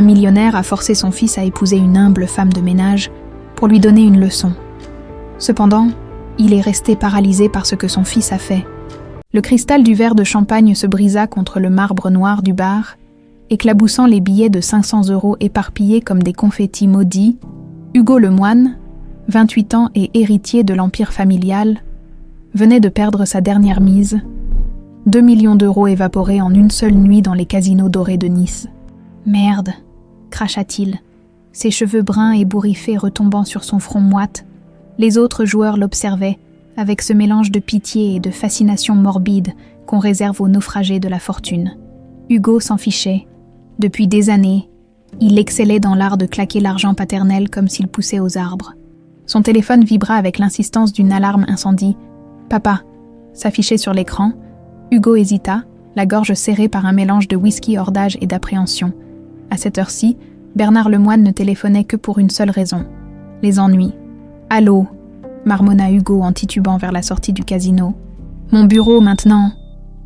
millionnaire a forcé son fils à épouser une humble femme de ménage pour lui donner une leçon. Cependant, il est resté paralysé par ce que son fils a fait. Le cristal du verre de champagne se brisa contre le marbre noir du bar, éclaboussant les billets de 500 € éparpillés comme des confettis maudits. Hugo Lemoine, 28 ans et héritier de l'empire familial, venait de perdre sa dernière mise, 2 millions d'euros évaporés en une seule nuit dans les casinos dorés de Nice. « Merde !» cracha-t-il, ses cheveux bruns ébouriffés retombant sur son front moite. Les autres joueurs l'observaient, avec ce mélange de pitié et de fascination morbide qu'on réserve aux naufragés de la fortune. Hugo s'en fichait. Depuis des années, il excellait dans l'art de claquer l'argent paternel comme s'il poussait aux arbres. Son téléphone vibra avec l'insistance d'une alarme incendie. « Papa !» s'affichait sur l'écran. Hugo hésita, la gorge serrée par un mélange de whisky hors d'âge et d'appréhension. À cette heure-ci, Bernard Lemoine ne téléphonait que pour une seule raison, les ennuis. « Allô ?» marmonna Hugo en titubant vers la sortie du casino. « Mon bureau maintenant !»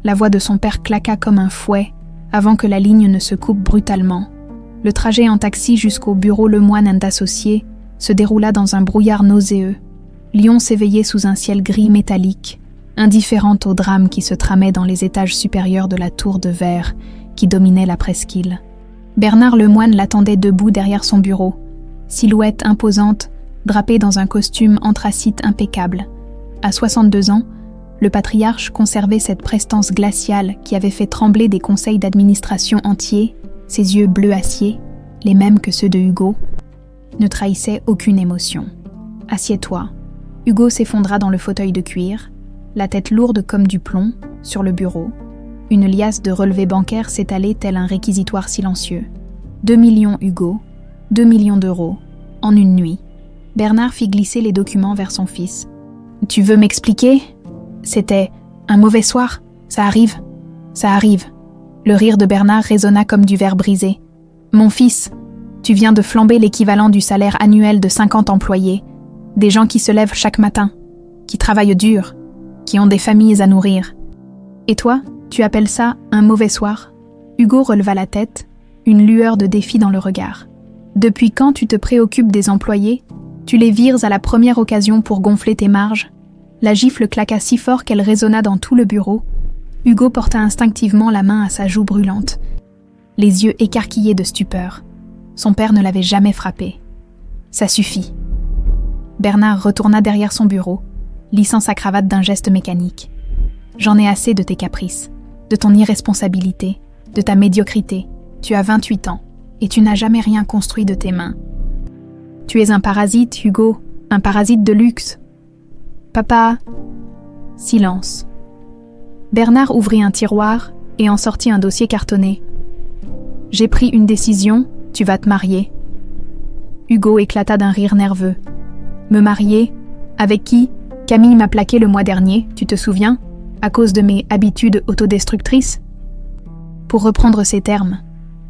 La voix de son père claqua comme un fouet, avant que la ligne ne se coupe brutalement. Le trajet en taxi jusqu'au bureau Lemoine & Associés se déroula dans un brouillard nauséeux. Lyon s'éveillait sous un ciel gris métallique, indifférente au drame qui se tramait dans les étages supérieurs de la tour de verre qui dominait la presqu'île. Bernard Lemoine l'attendait debout derrière son bureau, silhouette imposante, drapé dans un costume anthracite impeccable. À 62 ans, le patriarche conservait cette prestance glaciale qui avait fait trembler des conseils d'administration entiers, ses yeux bleu acier, les mêmes que ceux de Hugo, ne trahissaient aucune émotion. « Assieds-toi ». Hugo s'effondra dans le fauteuil de cuir, la tête lourde comme du plomb, sur le bureau. Une liasse de relevés bancaires s'étalait tel un réquisitoire silencieux. 2 millions Hugo, 2 millions d'euros, en une nuit. Bernard fit glisser les documents vers son fils. « Tu veux m'expliquer ? C'était un mauvais soir ? Ça arrive, ça arrive. » Le rire de Bernard résonna comme du verre brisé. « Mon fils, tu viens de flamber l'équivalent du salaire annuel de 50 employés. Des gens qui se lèvent chaque matin, qui travaillent dur, qui ont des familles à nourrir. Et toi, tu appelles ça un mauvais soir ?» Hugo releva la tête, une lueur de défi dans le regard. « Depuis quand tu te préoccupes des employés ? Tu les vires à la première occasion pour gonfler tes marges. » La gifle claqua si fort qu'elle résonna dans tout le bureau. Hugo porta instinctivement la main à sa joue brûlante, les yeux écarquillés de stupeur. Son père ne l'avait jamais frappé. « Ça suffit. » Bernard retourna derrière son bureau, lissant sa cravate d'un geste mécanique. « J'en ai assez de tes caprices, de ton irresponsabilité, de ta médiocrité. Tu as 28 ans, et tu n'as jamais rien construit de tes mains. Tu es un parasite, Hugo, un parasite de luxe. » « Papa !» Silence. Bernard ouvrit un tiroir et en sortit un dossier cartonné. « J'ai pris une décision, tu vas te marier. » Hugo éclata d'un rire nerveux. « Me marier ? Avec qui ? Camille m'a plaqué le mois dernier, tu te souviens ? À cause de mes habitudes autodestructrices ? Pour reprendre ces termes,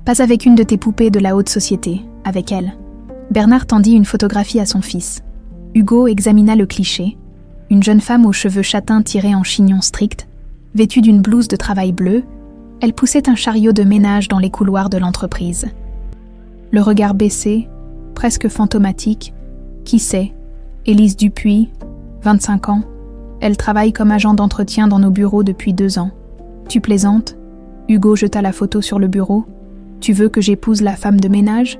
pas avec une de tes poupées de la haute société, avec elle. » Bernard tendit une photographie à son fils. Hugo examina le cliché. Une jeune femme aux cheveux châtains tirés en chignon strict, vêtue d'une blouse de travail bleue, elle poussait un chariot de ménage dans les couloirs de l'entreprise. Le regard baissé, presque fantomatique, qui sait, Élise Dupuis, 25 ans, elle travaille comme agent d'entretien dans nos bureaux depuis 2 ans. Tu plaisantes ? Hugo jeta la photo sur le bureau. Tu veux que j'épouse la femme de ménage ?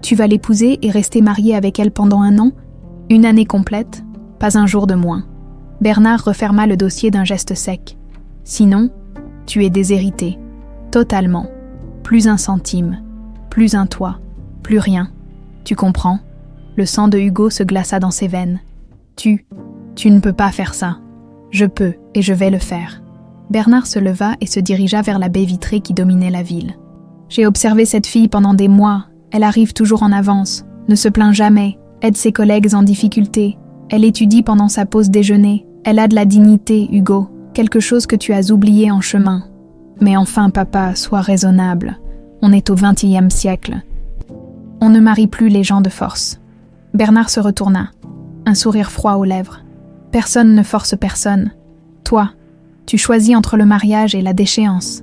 Tu vas l'épouser et rester marié avec elle pendant 1 an ? Une année complète ? Pas un jour de moins. Bernard referma le dossier d'un geste sec. Sinon, tu es déshérité. Totalement. Plus un centime. Plus un toit. Plus rien. Tu comprends ? Le sang de Hugo se glaça dans ses veines. Tu ne peux pas faire ça. Je peux et je vais le faire. Bernard se leva et se dirigea vers la baie vitrée qui dominait la ville. J'ai observé cette fille pendant des mois. Elle arrive toujours en avance, ne se plaint jamais, aide ses collègues en difficulté. Elle étudie pendant sa pause déjeuner. Elle a de la dignité, Hugo, quelque chose que tu as oublié en chemin. Mais enfin, papa, sois raisonnable. On est au XXe siècle. On ne marie plus les gens de force. Bernard se retourna, un sourire froid aux lèvres. Personne ne force personne. Toi, tu choisis entre le mariage et la déchéance.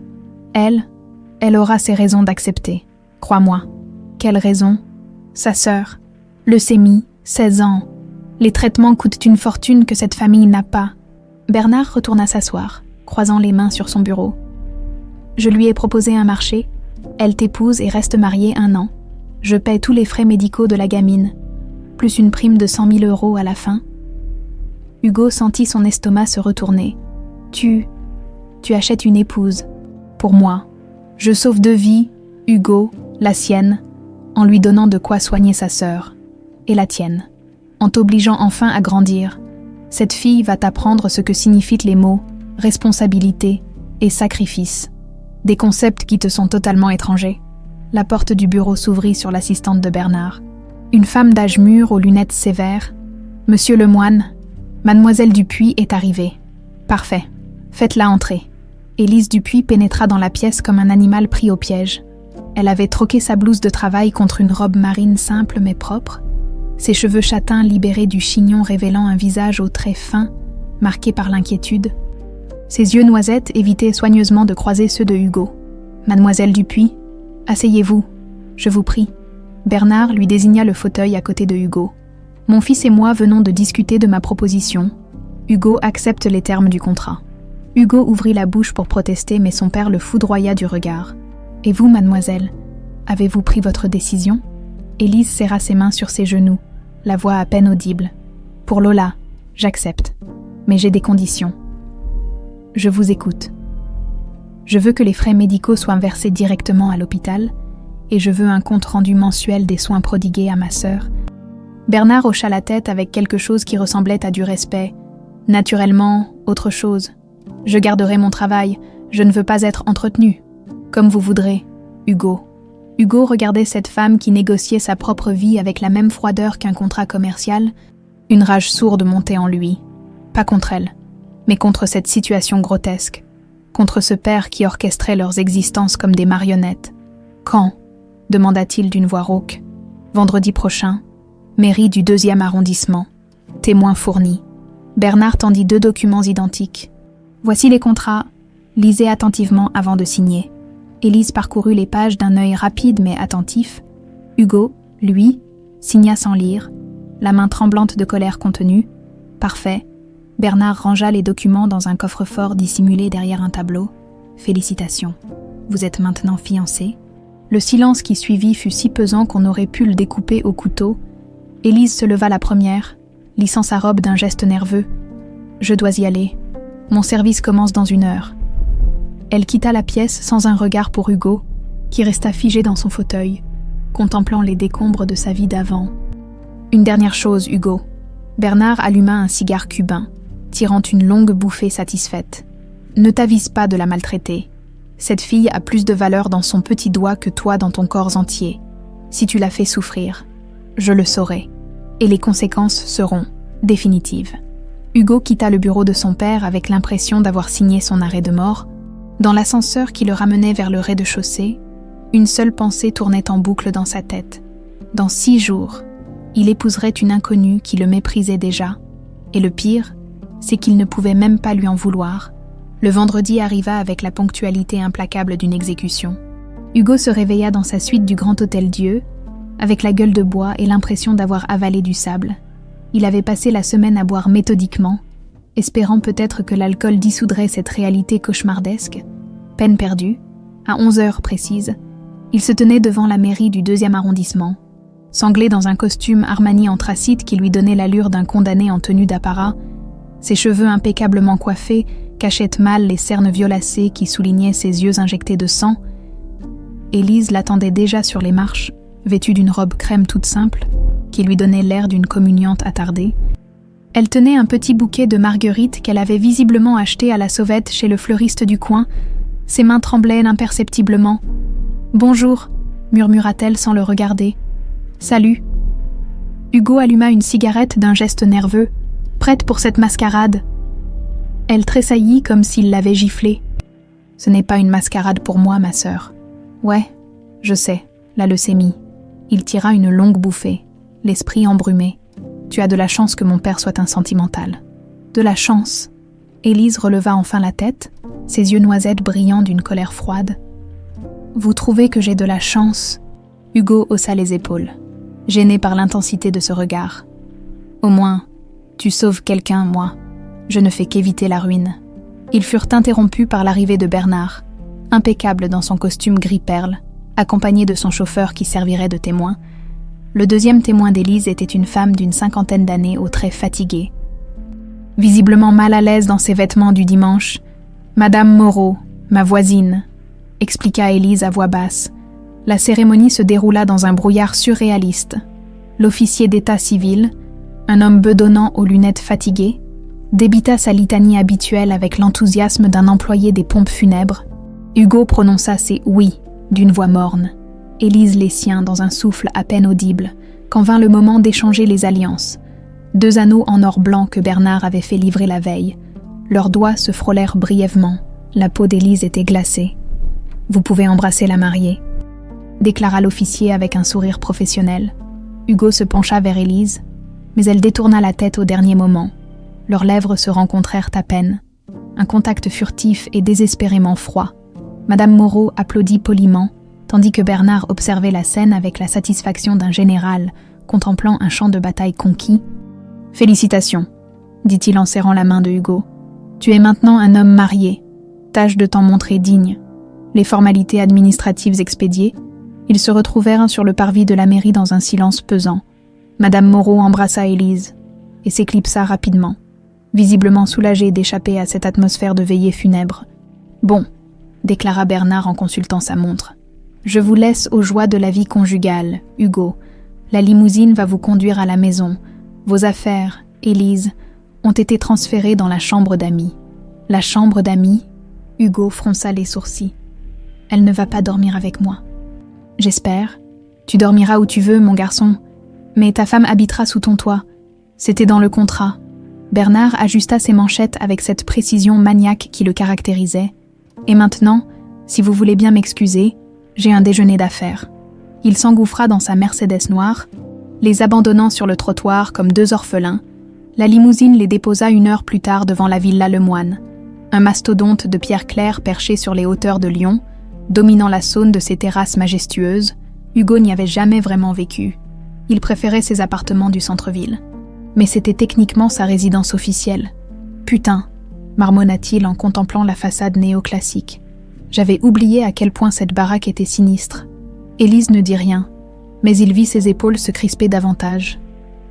Elle aura ses raisons d'accepter. Crois-moi. Quelle raison? Sa sœur. Leucémie, 16 ans. Les traitements coûtent une fortune que cette famille n'a pas. Bernard retourna s'asseoir, croisant les mains sur son bureau. Je lui ai proposé un marché. Elle t'épouse et reste mariée 1 an. Je paie tous les frais médicaux de la gamine, plus une prime de 100 000 € à la fin. Hugo sentit son estomac se retourner. Tu achètes une épouse. Pour moi. Je sauve 2 vies, Hugo, la sienne, en lui donnant de quoi soigner sa sœur. Et la tienne. En t'obligeant enfin à grandir. Cette fille va t'apprendre ce que signifient les mots responsabilité et sacrifice. Des concepts qui te sont totalement étrangers. La porte du bureau s'ouvrit sur l'assistante de Bernard. Une femme d'âge mûr aux lunettes sévères. « Monsieur le moine, mademoiselle Dupuis est arrivée. »« Parfait. Faites-la entrer. » Élise Dupuis pénétra dans la pièce comme un animal pris au piège. Elle avait troqué sa blouse de travail contre une robe marine simple mais propre, ses cheveux châtains libérés du chignon révélant un visage aux traits fins, marqué par l'inquiétude. Ses yeux noisettes évitaient soigneusement de croiser ceux de Hugo. « Mademoiselle Dupuis, asseyez-vous, je vous prie. » Bernard lui désigna le fauteuil à côté de Hugo. « Mon fils et moi venons de discuter de ma proposition. Hugo accepte les termes du contrat. » Hugo ouvrit la bouche pour protester, mais son père le foudroya du regard. « Et vous, mademoiselle, avez-vous pris votre décision ?» Élise serra ses mains sur ses genoux, la voix à peine audible. « Pour Lola, j'accepte, mais j'ai des conditions. » « Je vous écoute. Je veux que les frais médicaux soient versés directement à l'hôpital et je veux un compte rendu mensuel des soins prodigués à ma sœur. » Bernard hocha la tête avec quelque chose qui ressemblait à du respect. « Naturellement, autre chose. Je garderai mon travail, je ne veux pas être entretenu. Comme vous voudrez, Hugo. » Hugo regardait cette femme qui négociait sa propre vie avec la même froideur qu'un contrat commercial. Une rage sourde montait en lui. Pas contre elle, mais contre cette situation grotesque, contre ce père qui orchestrait leurs existences comme des marionnettes. « Quand » demanda-t-il d'une voix rauque. « Vendredi prochain, mairie du 2e arrondissement. Témoin fourni. » Bernard tendit 2 documents identiques. « Voici les contrats. Lisez attentivement avant de signer. » Élise parcourut les pages d'un œil rapide mais attentif. Hugo, lui, signa sans lire, la main tremblante de colère contenue. « Parfait. » Bernard rangea les documents dans un coffre-fort dissimulé derrière un tableau. « Félicitations. Vous êtes maintenant fiancés. » Le silence qui suivit fut si pesant qu'on aurait pu le découper au couteau. Élise se leva la première, lissant sa robe d'un geste nerveux. « Je dois y aller. Mon service commence dans 1 heure. » Elle quitta la pièce sans un regard pour Hugo, qui resta figé dans son fauteuil, contemplant les décombres de sa vie d'avant. « Une dernière chose, Hugo. » Bernard alluma un cigare cubain, tirant une longue bouffée satisfaite. « Ne t'avise pas de la maltraiter. Cette fille a plus de valeur dans son petit doigt que toi dans ton corps entier. Si tu la fais souffrir, je le saurai. Et les conséquences seront définitives. » Hugo quitta le bureau de son père avec l'impression d'avoir signé son arrêt de mort. Dans l'ascenseur qui le ramenait vers le rez-de-chaussée, une seule pensée tournait en boucle dans sa tête. Dans 6 jours, il épouserait une inconnue qui le méprisait déjà. Et le pire, c'est qu'il ne pouvait même pas lui en vouloir. Le vendredi arriva avec la ponctualité implacable d'une exécution. Hugo se réveilla dans sa suite du Grand Hôtel Dieu, avec la gueule de bois et l'impression d'avoir avalé du sable. Il avait passé la semaine à boire méthodiquement, espérant peut-être que l'alcool dissoudrait cette réalité cauchemardesque. Peine perdue, à 11 heures précises, il se tenait devant la mairie du 2e arrondissement, sanglé dans un costume Armani anthracite qui lui donnait l'allure d'un condamné en tenue d'apparat. Ses cheveux impeccablement coiffés cachaient mal les cernes violacées qui soulignaient ses yeux injectés de sang. Élise l'attendait déjà sur les marches, vêtue d'une robe crème toute simple, qui lui donnait l'air d'une communiante attardée. Elle tenait un petit bouquet de marguerites qu'elle avait visiblement acheté à la sauvette chez le fleuriste du coin. Ses mains tremblaient imperceptiblement. « Bonjour » murmura-t-elle sans le regarder. « Salut » Hugo alluma une cigarette d'un geste nerveux, prête pour cette mascarade. Elle tressaillit comme s'il l'avait giflée. « Ce n'est pas une mascarade pour moi, ma sœur. »« Ouais, je sais, la leucémie. » Il tira une longue bouffée, l'esprit embrumé. « Tu as de la chance que mon père soit un sentimental. »« De la chance ?» Élise releva enfin la tête, ses yeux noisettes brillant d'une colère froide. « Vous trouvez que j'ai de la chance ?» Hugo haussa les épaules, gêné par l'intensité de ce regard. Au moins, tu sauves quelqu'un, moi. Je ne fais qu'éviter la ruine. Ils furent interrompus par l'arrivée de Bernard, impeccable dans son costume gris perle, accompagné de son chauffeur qui servirait de témoin. Le deuxième témoin d'Élise était une femme d'une 50aine d'années aux traits fatigués. Visiblement mal à l'aise dans ses vêtements du dimanche, « Madame Moreau, ma voisine », expliqua Élise à voix basse. La cérémonie se déroula dans un brouillard surréaliste. L'officier d'état civil, un homme bedonnant aux lunettes fatiguées, débita sa litanie habituelle avec l'enthousiasme d'un employé des pompes funèbres. Hugo prononça ses « oui » d'une voix morne. Élise les siens dans un souffle à peine audible, quand vint le moment d'échanger les alliances. 2 anneaux en or blanc que Bernard avait fait livrer la veille. Leurs doigts se frôlèrent brièvement. La peau d'Élise était glacée. « Vous pouvez embrasser la mariée », déclara l'officier avec un sourire professionnel. Hugo se pencha vers Élise, mais elle détourna la tête au dernier moment. Leurs lèvres se rencontrèrent à peine. Un contact furtif et désespérément froid. Madame Moreau applaudit poliment, tandis que Bernard observait la scène avec la satisfaction d'un général contemplant un champ de bataille conquis. « Félicitations », dit-il en serrant la main de Hugo. « Tu es maintenant un homme marié. Tâche de t'en montrer digne. » Les formalités administratives expédiées, ils se retrouvèrent sur le parvis de la mairie dans un silence pesant. Madame Moreau embrassa Élise et s'éclipsa rapidement, visiblement soulagée d'échapper à cette atmosphère de veillée funèbre. « Bon », déclara Bernard en consultant sa montre. « Je vous laisse aux joies de la vie conjugale, Hugo. La limousine va vous conduire à la maison. Vos affaires, Élise, ont été transférées dans la chambre d'amis. » « La chambre d'amis ?» Hugo fronça les sourcils. « Elle ne va pas dormir avec moi. »« J'espère. Tu dormiras où tu veux, mon garçon. Mais ta femme habitera sous ton toit. C'était dans le contrat. » Bernard ajusta ses manchettes avec cette précision maniaque qui le caractérisait. « Et maintenant, si vous voulez bien m'excuser, j'ai un déjeuner d'affaires. » Il s'engouffra dans sa Mercedes noire, les abandonnant sur le trottoir comme 2 orphelins. La limousine les déposa 1 heure plus tard devant la villa Lemoine. Un mastodonte de pierre claire perché sur les hauteurs de Lyon, dominant la Saône de ses terrasses majestueuses. Hugo n'y avait jamais vraiment vécu. Il préférait ses appartements du centre-ville. Mais c'était techniquement sa résidence officielle. « Putain !» marmonna-t-il en contemplant la façade néoclassique. « J'avais oublié à quel point cette baraque était sinistre. » Élise ne dit rien, mais il vit ses épaules se crisper davantage.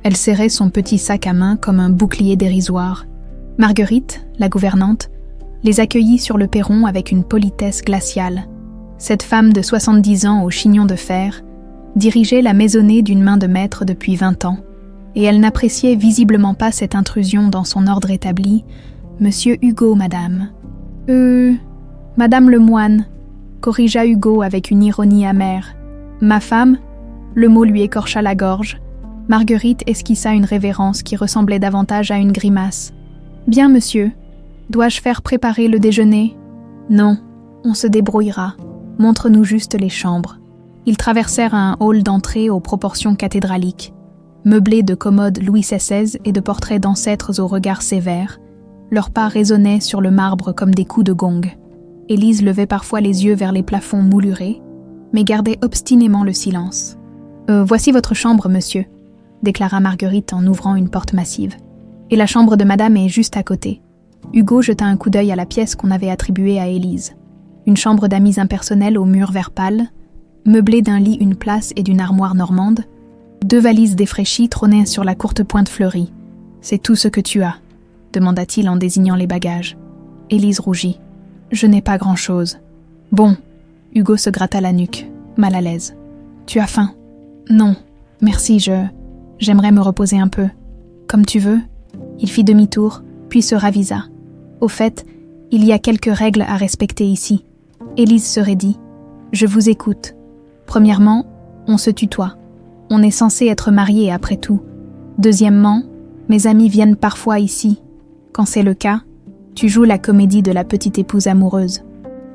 Elle serrait son petit sac à main comme un bouclier dérisoire. Marguerite, la gouvernante, les accueillit sur le perron avec une politesse glaciale. Cette femme de 70 ans au chignon de fer dirigeait la maisonnée d'une main de maître depuis 20 ans, et elle n'appréciait visiblement pas cette intrusion dans son ordre établi. « Monsieur Hugo, madame. »« Madame Lemoine », corrigea Hugo avec une ironie amère. « Ma femme ?» Le mot lui écorcha la gorge. Marguerite esquissa une révérence qui ressemblait davantage à une grimace. « Bien, monsieur. Dois-je faire préparer le déjeuner ? » « Non, on se débrouillera. Montre-nous juste les chambres. » Ils traversèrent un hall d'entrée aux proportions cathédraliques, meublé de commodes Louis XVI et de portraits d'ancêtres aux regards sévères. Leurs pas résonnaient sur le marbre comme des coups de gong. Élise levait parfois les yeux vers les plafonds moulurés, mais gardait obstinément le silence. « Voici votre chambre, monsieur », déclara Marguerite en ouvrant une porte massive. « Et la chambre de madame est juste à côté. » Hugo jeta un coup d'œil à la pièce qu'on avait attribuée à Élise. Une chambre d'amis impersonnelle aux murs vert pâle, meublée d'un lit, une place et d'une armoire normande. 2 valises défraîchies trônaient sur la courte pointe fleurie. « C'est tout ce que tu as ?» demanda-t-il en désignant les bagages. Élise rougit. « Je n'ai pas grand-chose. »« Bon. » Hugo se gratta la nuque, mal à l'aise. « Tu as faim ?»« Non. Merci, j'aimerais me reposer un peu. »« Comme tu veux. » Il fit demi-tour, puis se ravisa. « Au fait, il y a quelques règles à respecter ici. » Élise se raidit. « Je vous écoute. Premièrement, on se tutoie. On est censé être mariés après tout. Deuxièmement, mes amis viennent parfois ici. Quand c'est le cas, tu joues la comédie de la petite épouse amoureuse.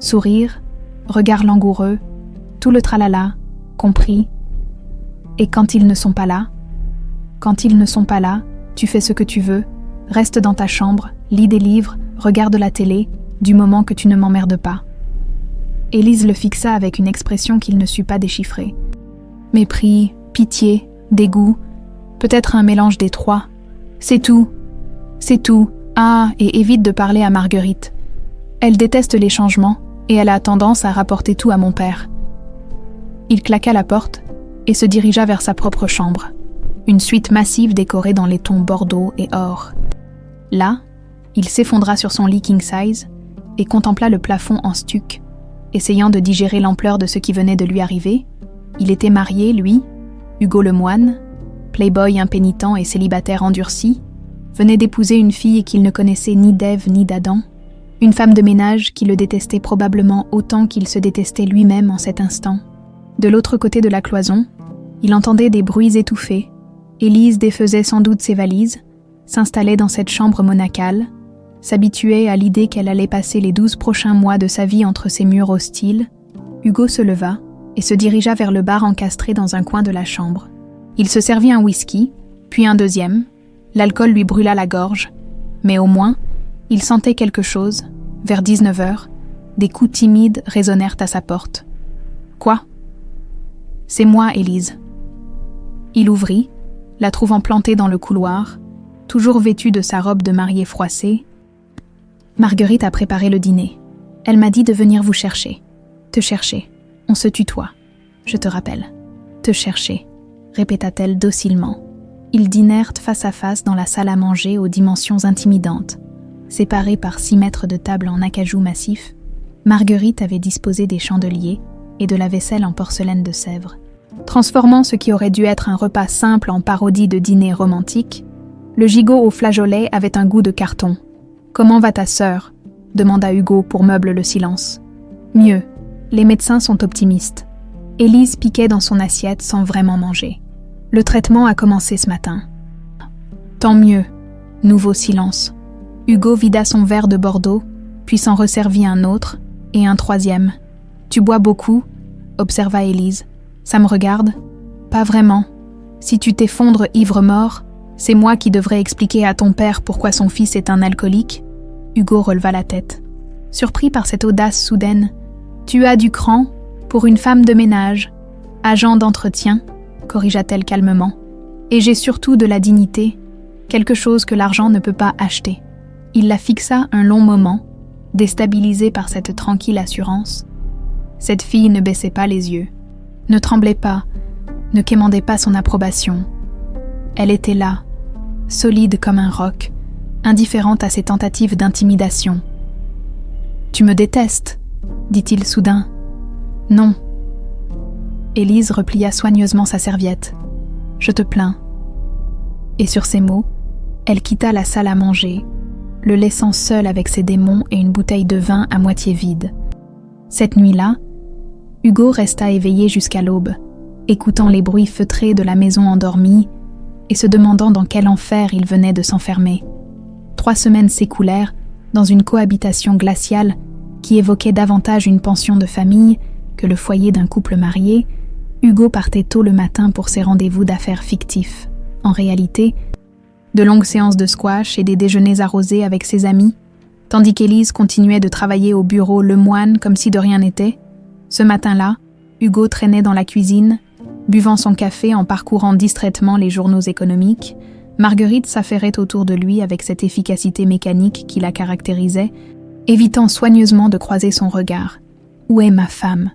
Sourire, regard langoureux, tout le tralala, compris. Et quand ils ne sont pas là ? Quand ils ne sont pas là, tu fais ce que tu veux, reste dans ta chambre, lis des livres, regarde la télé, du moment que tu ne m'emmerdes pas. » Élise le fixa avec une expression qu'il ne sut pas déchiffrer. « Mépris, pitié, dégoût, peut-être un mélange des trois. C'est tout. Ah, et évite de parler à Marguerite. Elle déteste les changements et elle a tendance à rapporter tout à mon père. Il claqua la porte et se dirigea vers sa propre chambre, une suite massive décorée dans les tons bordeaux et or. Là, il s'effondra sur son lit king size et contempla le plafond en stuc, essayant de digérer l'ampleur de ce qui venait de lui arriver. Il était marié, lui, Hugo Lemoine, playboy impénitent et célibataire endurci, venait d'épouser une fille qu'il ne connaissait ni d'Ève ni d'Adam, une femme de ménage qui le détestait probablement autant qu'il se détestait lui-même en cet instant. De l'autre côté de la cloison, il entendait des bruits étouffés. Élise défaisait sans doute ses valises, s'installait dans cette chambre monacale, s'habituait à l'idée qu'elle allait passer les 12 prochains mois de sa vie entre ces murs hostiles. Hugo se leva et se dirigea vers le bar encastré dans un coin de la chambre. Il se servit un whisky, puis un deuxième. L'alcool lui brûla la gorge, mais au moins, il sentait quelque chose. Vers 19h, des coups timides résonnèrent à sa porte. « Quoi ?»« C'est moi, Élise. » Il ouvrit, la trouvant plantée dans le couloir, toujours vêtue de sa robe de mariée froissée. « Marguerite a préparé le dîner. Elle m'a dit de venir vous chercher. Te chercher. On se tutoie. Je te rappelle. Te chercher, » répéta-t-elle docilement. Ils dînèrent face à face dans la salle à manger aux dimensions intimidantes. Séparés par 6 mètres de table en acajou massif, Marguerite avait disposé des chandeliers et de la vaisselle en porcelaine de Sèvres. Transformant ce qui aurait dû être un repas simple en parodie de dîner romantique, le gigot au flageolet avait un goût de carton. « Comment va ta sœur ?» demanda Hugo pour meubler le silence. « Mieux. Les médecins sont optimistes. » Élise piquait dans son assiette sans vraiment manger. Le traitement a commencé ce matin. Tant mieux. Nouveau silence. Hugo vida son verre de Bordeaux, puis s'en resservit un autre, et un troisième. Tu bois beaucoup, observa Élise. Ça me regarde? Pas vraiment. Si tu t'effondres ivre-mort, c'est moi qui devrais expliquer à ton père pourquoi son fils est un alcoolique. Hugo releva la tête. Surpris par cette audace soudaine, tu as du cran pour une femme de ménage, agent d'entretien, corrigea-t-elle calmement. Et j'ai surtout de la dignité, quelque chose que l'argent ne peut pas acheter. Il la fixa un long moment, déstabilisé par cette tranquille assurance. Cette fille ne baissait pas les yeux, ne tremblait pas, ne quémandait pas son approbation. Elle était là, solide comme un roc, indifférente à ses tentatives d'intimidation. « Tu me détestes » dit-il soudain. « Non. » Élise replia soigneusement sa serviette. « Je te plains. » Et sur ces mots, elle quitta la salle à manger, le laissant seul avec ses démons et une bouteille de vin à moitié vide. Cette nuit-là, Hugo resta éveillé jusqu'à l'aube, écoutant les bruits feutrés de la maison endormie et se demandant dans quel enfer il venait de s'enfermer. 3 semaines s'écoulèrent dans une cohabitation glaciale qui évoquait davantage une pension de famille que le foyer d'un couple marié. Hugo partait tôt le matin pour ses rendez-vous d'affaires fictifs. En réalité, de longues séances de squash et des déjeuners arrosés avec ses amis, tandis qu'Élise continuait de travailler au bureau Lemoine comme si de rien n'était. Ce matin-là, Hugo traînait dans la cuisine, buvant son café en parcourant distraitement les journaux économiques. Marguerite s'affairait autour de lui avec cette efficacité mécanique qui la caractérisait, évitant soigneusement de croiser son regard. « Où est ma femme ?»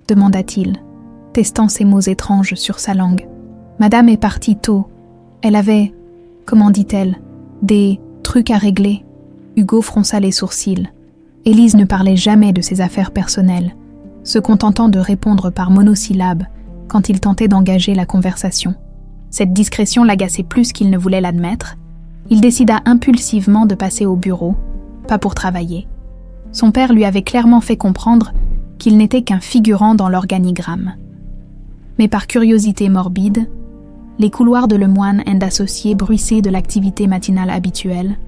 demanda-t-il, testant ces mots étranges sur sa langue. Madame est partie tôt. Elle avait, comment dit-elle, des trucs à régler. Hugo fronça les sourcils. Élise ne parlait jamais de ses affaires personnelles, se contentant de répondre par monosyllabes quand il tentait d'engager la conversation. Cette discrétion l'agaçait plus qu'il ne voulait l'admettre. Il décida impulsivement de passer au bureau, pas pour travailler. Son père lui avait clairement fait comprendre qu'il n'était qu'un figurant dans l'organigramme. Mais par curiosité morbide, les couloirs de Lemoine and Associés bruissaient de l'activité matinale habituelle.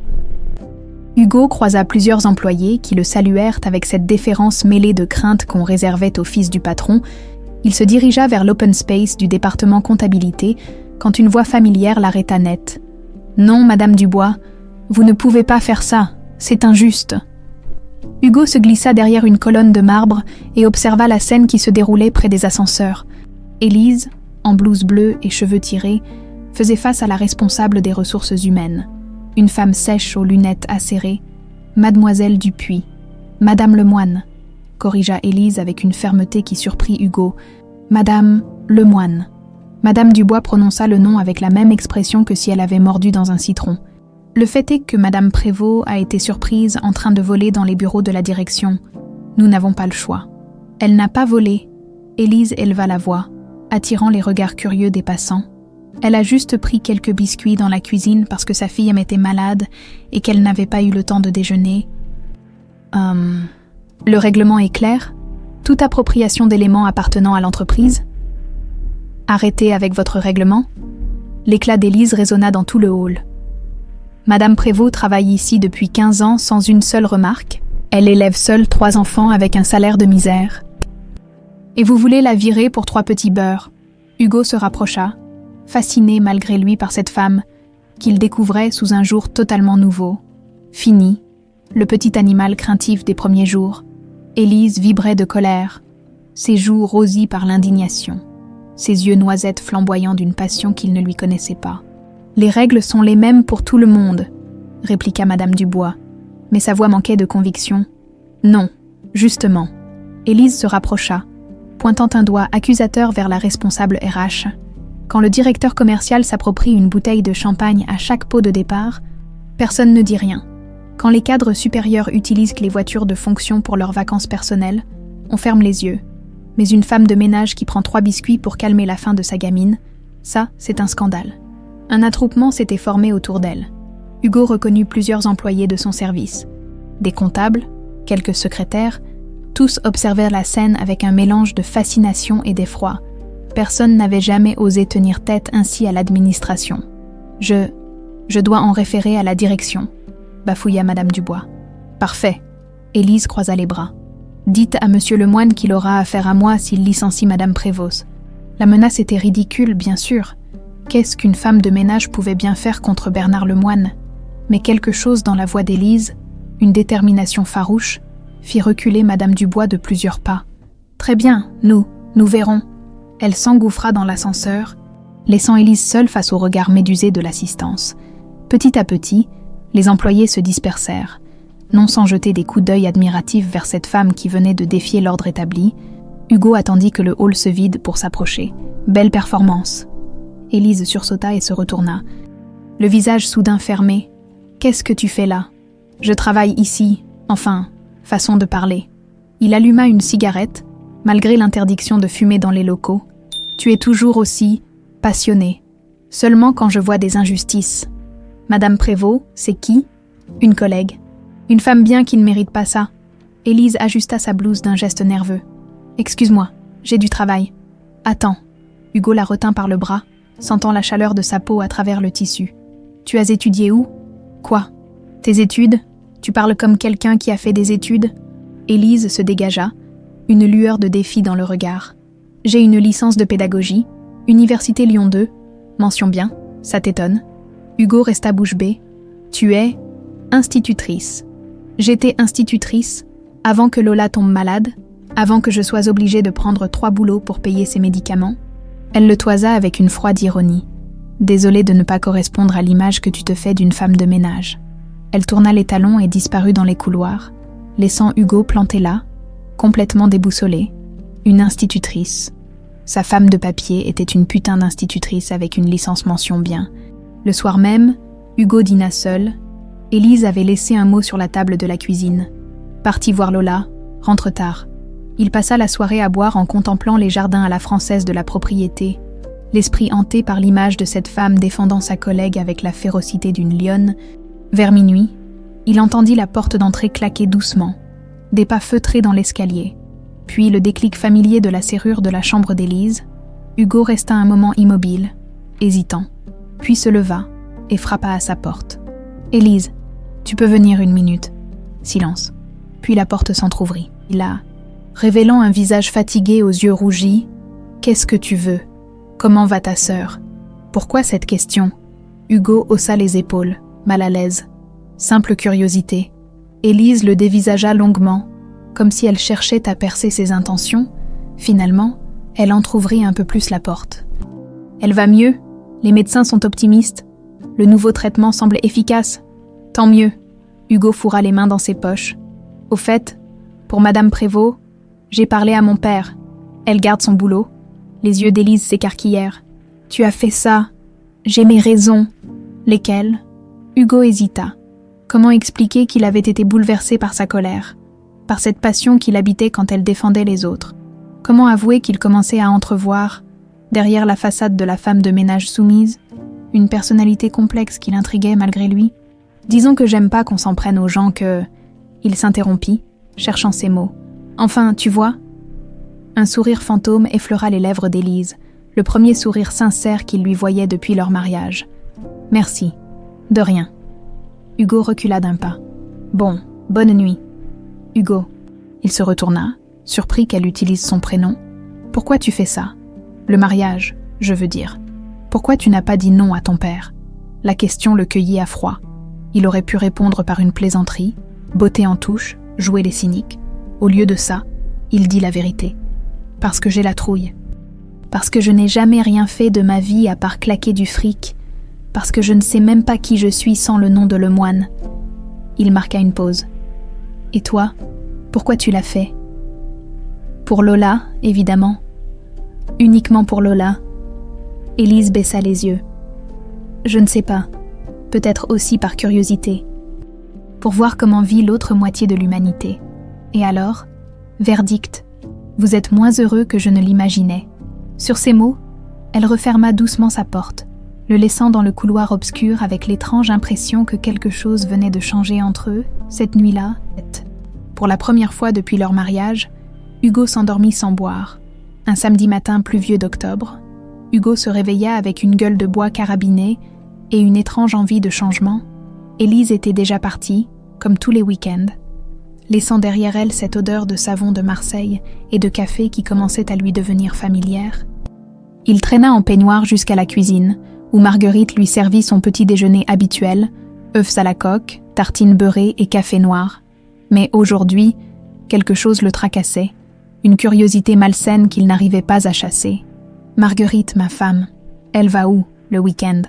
Hugo croisa plusieurs employés qui le saluèrent avec cette déférence mêlée de crainte qu'on réservait au fils du patron. Il se dirigea vers l'open space du département comptabilité quand une voix familière l'arrêta net. « Non, Madame Dubois, vous ne pouvez pas faire ça, c'est injuste. » Hugo se glissa derrière une colonne de marbre et observa la scène qui se déroulait près des ascenseurs. Élise, en blouse bleue et cheveux tirés, faisait face à la responsable des ressources humaines, une femme sèche aux lunettes acérées, Mademoiselle Dupuis. Madame Lemoine, corrigea Élise avec une fermeté qui surprit Hugo. Madame Lemoine. Madame Dubois prononça le nom avec la même expression que si elle avait mordu dans un citron. Le fait est que Madame Prévost a été surprise en train de voler dans les bureaux de la direction. Nous n'avons pas le choix. Elle n'a pas volé. Élise éleva la voix, attirant les regards curieux des passants. Elle a juste pris quelques biscuits dans la cuisine parce que sa fille était malade et qu'elle n'avait pas eu le temps de déjeuner. Le règlement est clair? Toute appropriation d'éléments appartenant à l'entreprise? Arrêtez avec votre règlement? L'éclat d'Élise résonna dans tout le hall. Madame Prévost travaille ici depuis 15 ans sans une seule remarque. Elle élève seule 3 enfants avec un salaire de misère. Et vous voulez la virer pour 3 petits beurres? Hugo se rapprocha, fasciné malgré lui par cette femme, qu'il découvrait sous un jour totalement nouveau. Fini, le petit animal craintif des premiers jours. Élise vibrait de colère, ses joues rosies par l'indignation, ses yeux noisettes flamboyants d'une passion qu'il ne lui connaissait pas. « Les règles sont les mêmes pour tout le monde », répliqua Madame Dubois, mais sa voix manquait de conviction. « Non, justement. » Élise se rapprocha, pointant un doigt accusateur vers la responsable RH. Quand le directeur commercial s'approprie une bouteille de champagne à chaque pot de départ, personne ne dit rien. Quand les cadres supérieurs utilisent les voitures de fonction pour leurs vacances personnelles, on ferme les yeux. Mais une femme de ménage qui prend 3 biscuits pour calmer la faim de sa gamine, ça, c'est un scandale. Un attroupement s'était formé autour d'elle. Hugo reconnut plusieurs employés de son service. Des comptables, quelques secrétaires, tous observèrent la scène avec un mélange de fascination et d'effroi. Personne n'avait jamais osé tenir tête ainsi à l'administration. Je dois en référer à la direction, bafouilla Madame Dubois. Parfait. Élise croisa les bras. Dites à Monsieur Lemoine qu'il aura affaire à moi s'il licencie Madame Prévost. La menace était ridicule, bien sûr. Qu'est-ce qu'une femme de ménage pouvait bien faire contre Bernard Lemoine? Mais quelque chose dans la voix d'Élise, une détermination farouche, fit reculer Madame Dubois de plusieurs pas. Très bien, nous verrons. Elle s'engouffra dans l'ascenseur, laissant Élise seule face au regard médusé de l'assistance. Petit à petit, les employés se dispersèrent, non sans jeter des coups d'œil admiratifs vers cette femme qui venait de défier l'ordre établi. Hugo attendit que le hall se vide pour s'approcher. Belle performance. Élise sursauta et se retourna, le visage soudain fermé. Qu'est-ce que tu fais là? Je travaille ici, enfin, façon de parler. Il alluma une cigarette, malgré l'interdiction de fumer dans les locaux. Tu es toujours aussi passionné. Seulement quand je vois des injustices. Madame Prévost, c'est qui? Une collègue. Une femme bien qui ne mérite pas ça. Élise ajusta sa blouse d'un geste nerveux. Excuse-moi, j'ai du travail. Attends. Hugo la retint par le bras, sentant la chaleur de sa peau à travers le tissu. Tu as étudié où? Quoi? Tes études? Tu parles comme quelqu'un qui a fait des études? Élise se dégagea, une lueur de défi dans le regard. J'ai une licence de pédagogie, Université Lyon 2, mention bien, ça t'étonne. Hugo resta bouche bée. Tu es institutrice. J'étais institutrice avant que Lola tombe malade, avant que je sois obligée de prendre 3 boulots pour payer ses médicaments. Elle le toisa avec une froide ironie. Désolée de ne pas correspondre à l'image que tu te fais d'une femme de ménage. Elle tourna les talons et disparut dans les couloirs, laissant Hugo planté là, complètement déboussolé. Une institutrice. Sa femme de papier était une putain d'institutrice avec une licence mention bien. Le soir même, Hugo dîna seul. Élise avait laissé un mot sur la table de la cuisine. Parti voir Lola, rentre tard. Il passa la soirée à boire en contemplant les jardins à la française de la propriété, l'esprit hanté par l'image de cette femme défendant sa collègue avec la férocité d'une lionne. Vers minuit, il entendit la porte d'entrée claquer doucement, des pas feutrés dans l'escalier, puis le déclic familier de la serrure de la chambre d'Élise. Hugo resta un moment immobile, hésitant, puis se leva et frappa à sa porte. « Élise, tu peux venir 1 minute. » Silence. Puis la porte s'entr'ouvrit. Là, révélant un visage fatigué aux yeux rougis. « Qu'est-ce que tu veux? Comment va ta sœur? » Pourquoi cette question? Hugo haussa les épaules, mal à l'aise. Simple curiosité. Élise le dévisagea longuement, comme si elle cherchait à percer ses intentions. Finalement, elle entr'ouvrit un peu plus la porte. Elle va mieux. Les médecins sont optimistes. Le nouveau traitement semble efficace. Tant mieux. Hugo fourra les mains dans ses poches. Au fait, pour Madame Prévost, j'ai parlé à mon père. Elle garde son boulot. Les yeux d'Élise s'écarquillèrent. Tu as fait ça. J'ai mes raisons. Lesquelles? Hugo hésita. Comment expliquer qu'il avait été bouleversé par sa colère, par cette passion qui l'habitait quand elle défendait les autres? Comment avouer qu'il commençait à entrevoir, derrière la façade de la femme de ménage soumise, une personnalité complexe qui l'intriguait malgré lui? Disons que j'aime pas qu'on s'en prenne aux gens que... Il s'interrompit, cherchant ses mots. Enfin, tu vois? Un sourire fantôme effleura les lèvres d'Élise, le premier sourire sincère qu'il lui voyait depuis leur mariage. Merci. De rien. Hugo recula d'un pas. Bon, bonne nuit. Hugo. Il se retourna, surpris qu'elle utilise son prénom. Pourquoi tu fais ça? Le mariage, je veux dire. Pourquoi tu n'as pas dit non à ton père? La question le cueillit à froid. Il aurait pu répondre par une plaisanterie, botter en touche, jouer les cyniques. Au lieu de ça, il dit la vérité. Parce que j'ai la trouille. Parce que je n'ai jamais rien fait de ma vie à part claquer du fric. Parce que je ne sais même pas qui je suis sans le nom de Lemoine. Il marqua une pause. Et toi, pourquoi tu l'as fait? Pour Lola, évidemment. Uniquement pour Lola. Élise baissa les yeux. Je ne sais pas. Peut-être aussi par curiosité. Pour voir comment vit l'autre moitié de l'humanité. Et alors, verdict. Vous êtes moins heureux que je ne l'imaginais. Sur ces mots, elle referma doucement sa porte, le laissant dans le couloir obscur avec l'étrange impression que quelque chose venait de changer entre eux, cette nuit-là. Pour la première fois depuis leur mariage, Hugo s'endormit sans boire. Un samedi matin pluvieux d'octobre, Hugo se réveilla avec une gueule de bois carabiné et une étrange envie de changement. Élise était déjà partie, comme tous les week-ends, laissant derrière elle cette odeur de savon de Marseille et de café qui commençait à lui devenir familière. Il traîna en peignoir jusqu'à la cuisine, où Marguerite lui servit son petit déjeuner habituel, œufs à la coque, tartines beurrées et café noir. Mais aujourd'hui, quelque chose le tracassait, une curiosité malsaine qu'il n'arrivait pas à chasser. « Marguerite, ma femme, elle va où, le week-end »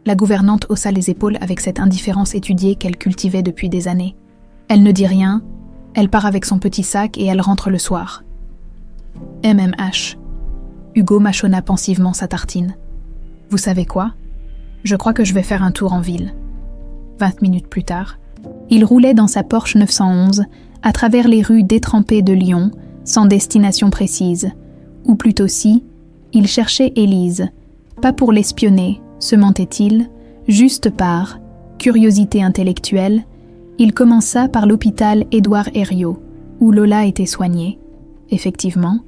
La gouvernante haussa les épaules avec cette indifférence étudiée qu'elle cultivait depuis des années. Elle ne dit rien, elle part avec son petit sac et elle rentre le soir. MMH. Hugo mâchonna pensivement sa tartine. Vous savez quoi? Je crois que je vais faire un tour en ville. 20 minutes plus tard, il roulait dans sa Porsche 911 à travers les rues détrempées de Lyon, sans destination précise. Ou plutôt si, il cherchait Élise, pas pour l'espionner, se mentait-il, juste par curiosité intellectuelle. Il commença par l'hôpital Édouard Herriot, où Lola était soignée. Effectivement,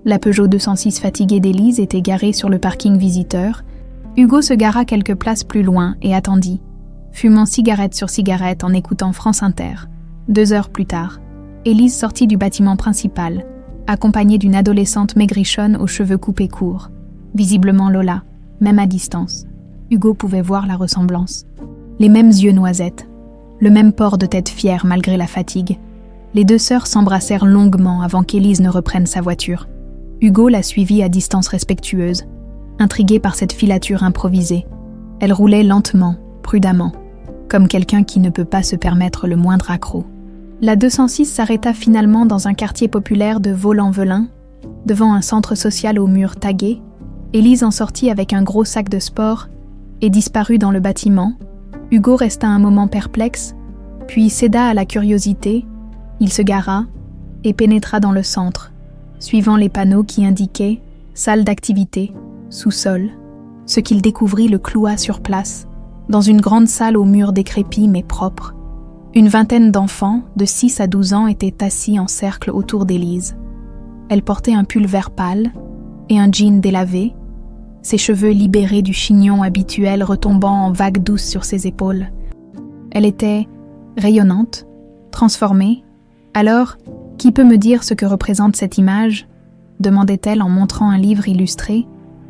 la Peugeot 206 fatiguée d'Élise était garée sur le parking visiteur. Hugo se gara quelques places plus loin et attendit, fumant cigarette sur cigarette en écoutant France Inter. 2 heures plus tard, Élise sortit du bâtiment principal, accompagnée d'une adolescente maigrichonne aux cheveux coupés courts. Visiblement Lola, même à distance. Hugo pouvait voir la ressemblance. Les mêmes yeux noisettes, le même port de tête fière malgré la fatigue. Les 2 sœurs s'embrassèrent longuement avant qu'Élise ne reprenne sa voiture. Hugo la suivit à distance respectueuse, intrigué par cette filature improvisée. Elle roulait lentement, prudemment, comme quelqu'un qui ne peut pas se permettre le moindre accroc. La 206 s'arrêta finalement dans un quartier populaire de Vaux-en-Velin, devant un centre social aux murs tagués. Élise en sortit avec un gros sac de sport et disparut dans le bâtiment. Hugo resta un moment perplexe, puis céda à la curiosité. Il se gara et pénétra dans le centre, suivant les panneaux qui indiquaient « salle d'activité », sous-sol. Ce qu'il découvrit le cloua sur place, dans une grande salle aux murs décrépits mais propres. Une vingtaine d'enfants, de 6 à 12 ans, étaient assis en cercle autour d'Élise. Elle portait un pull vert pâle et un jean délavé, ses cheveux libérés du chignon habituel retombant en vagues douces sur ses épaules. Elle était rayonnante, transformée. Alors, qui peut me dire ce que représente cette image? Demandait-elle en montrant un livre illustré.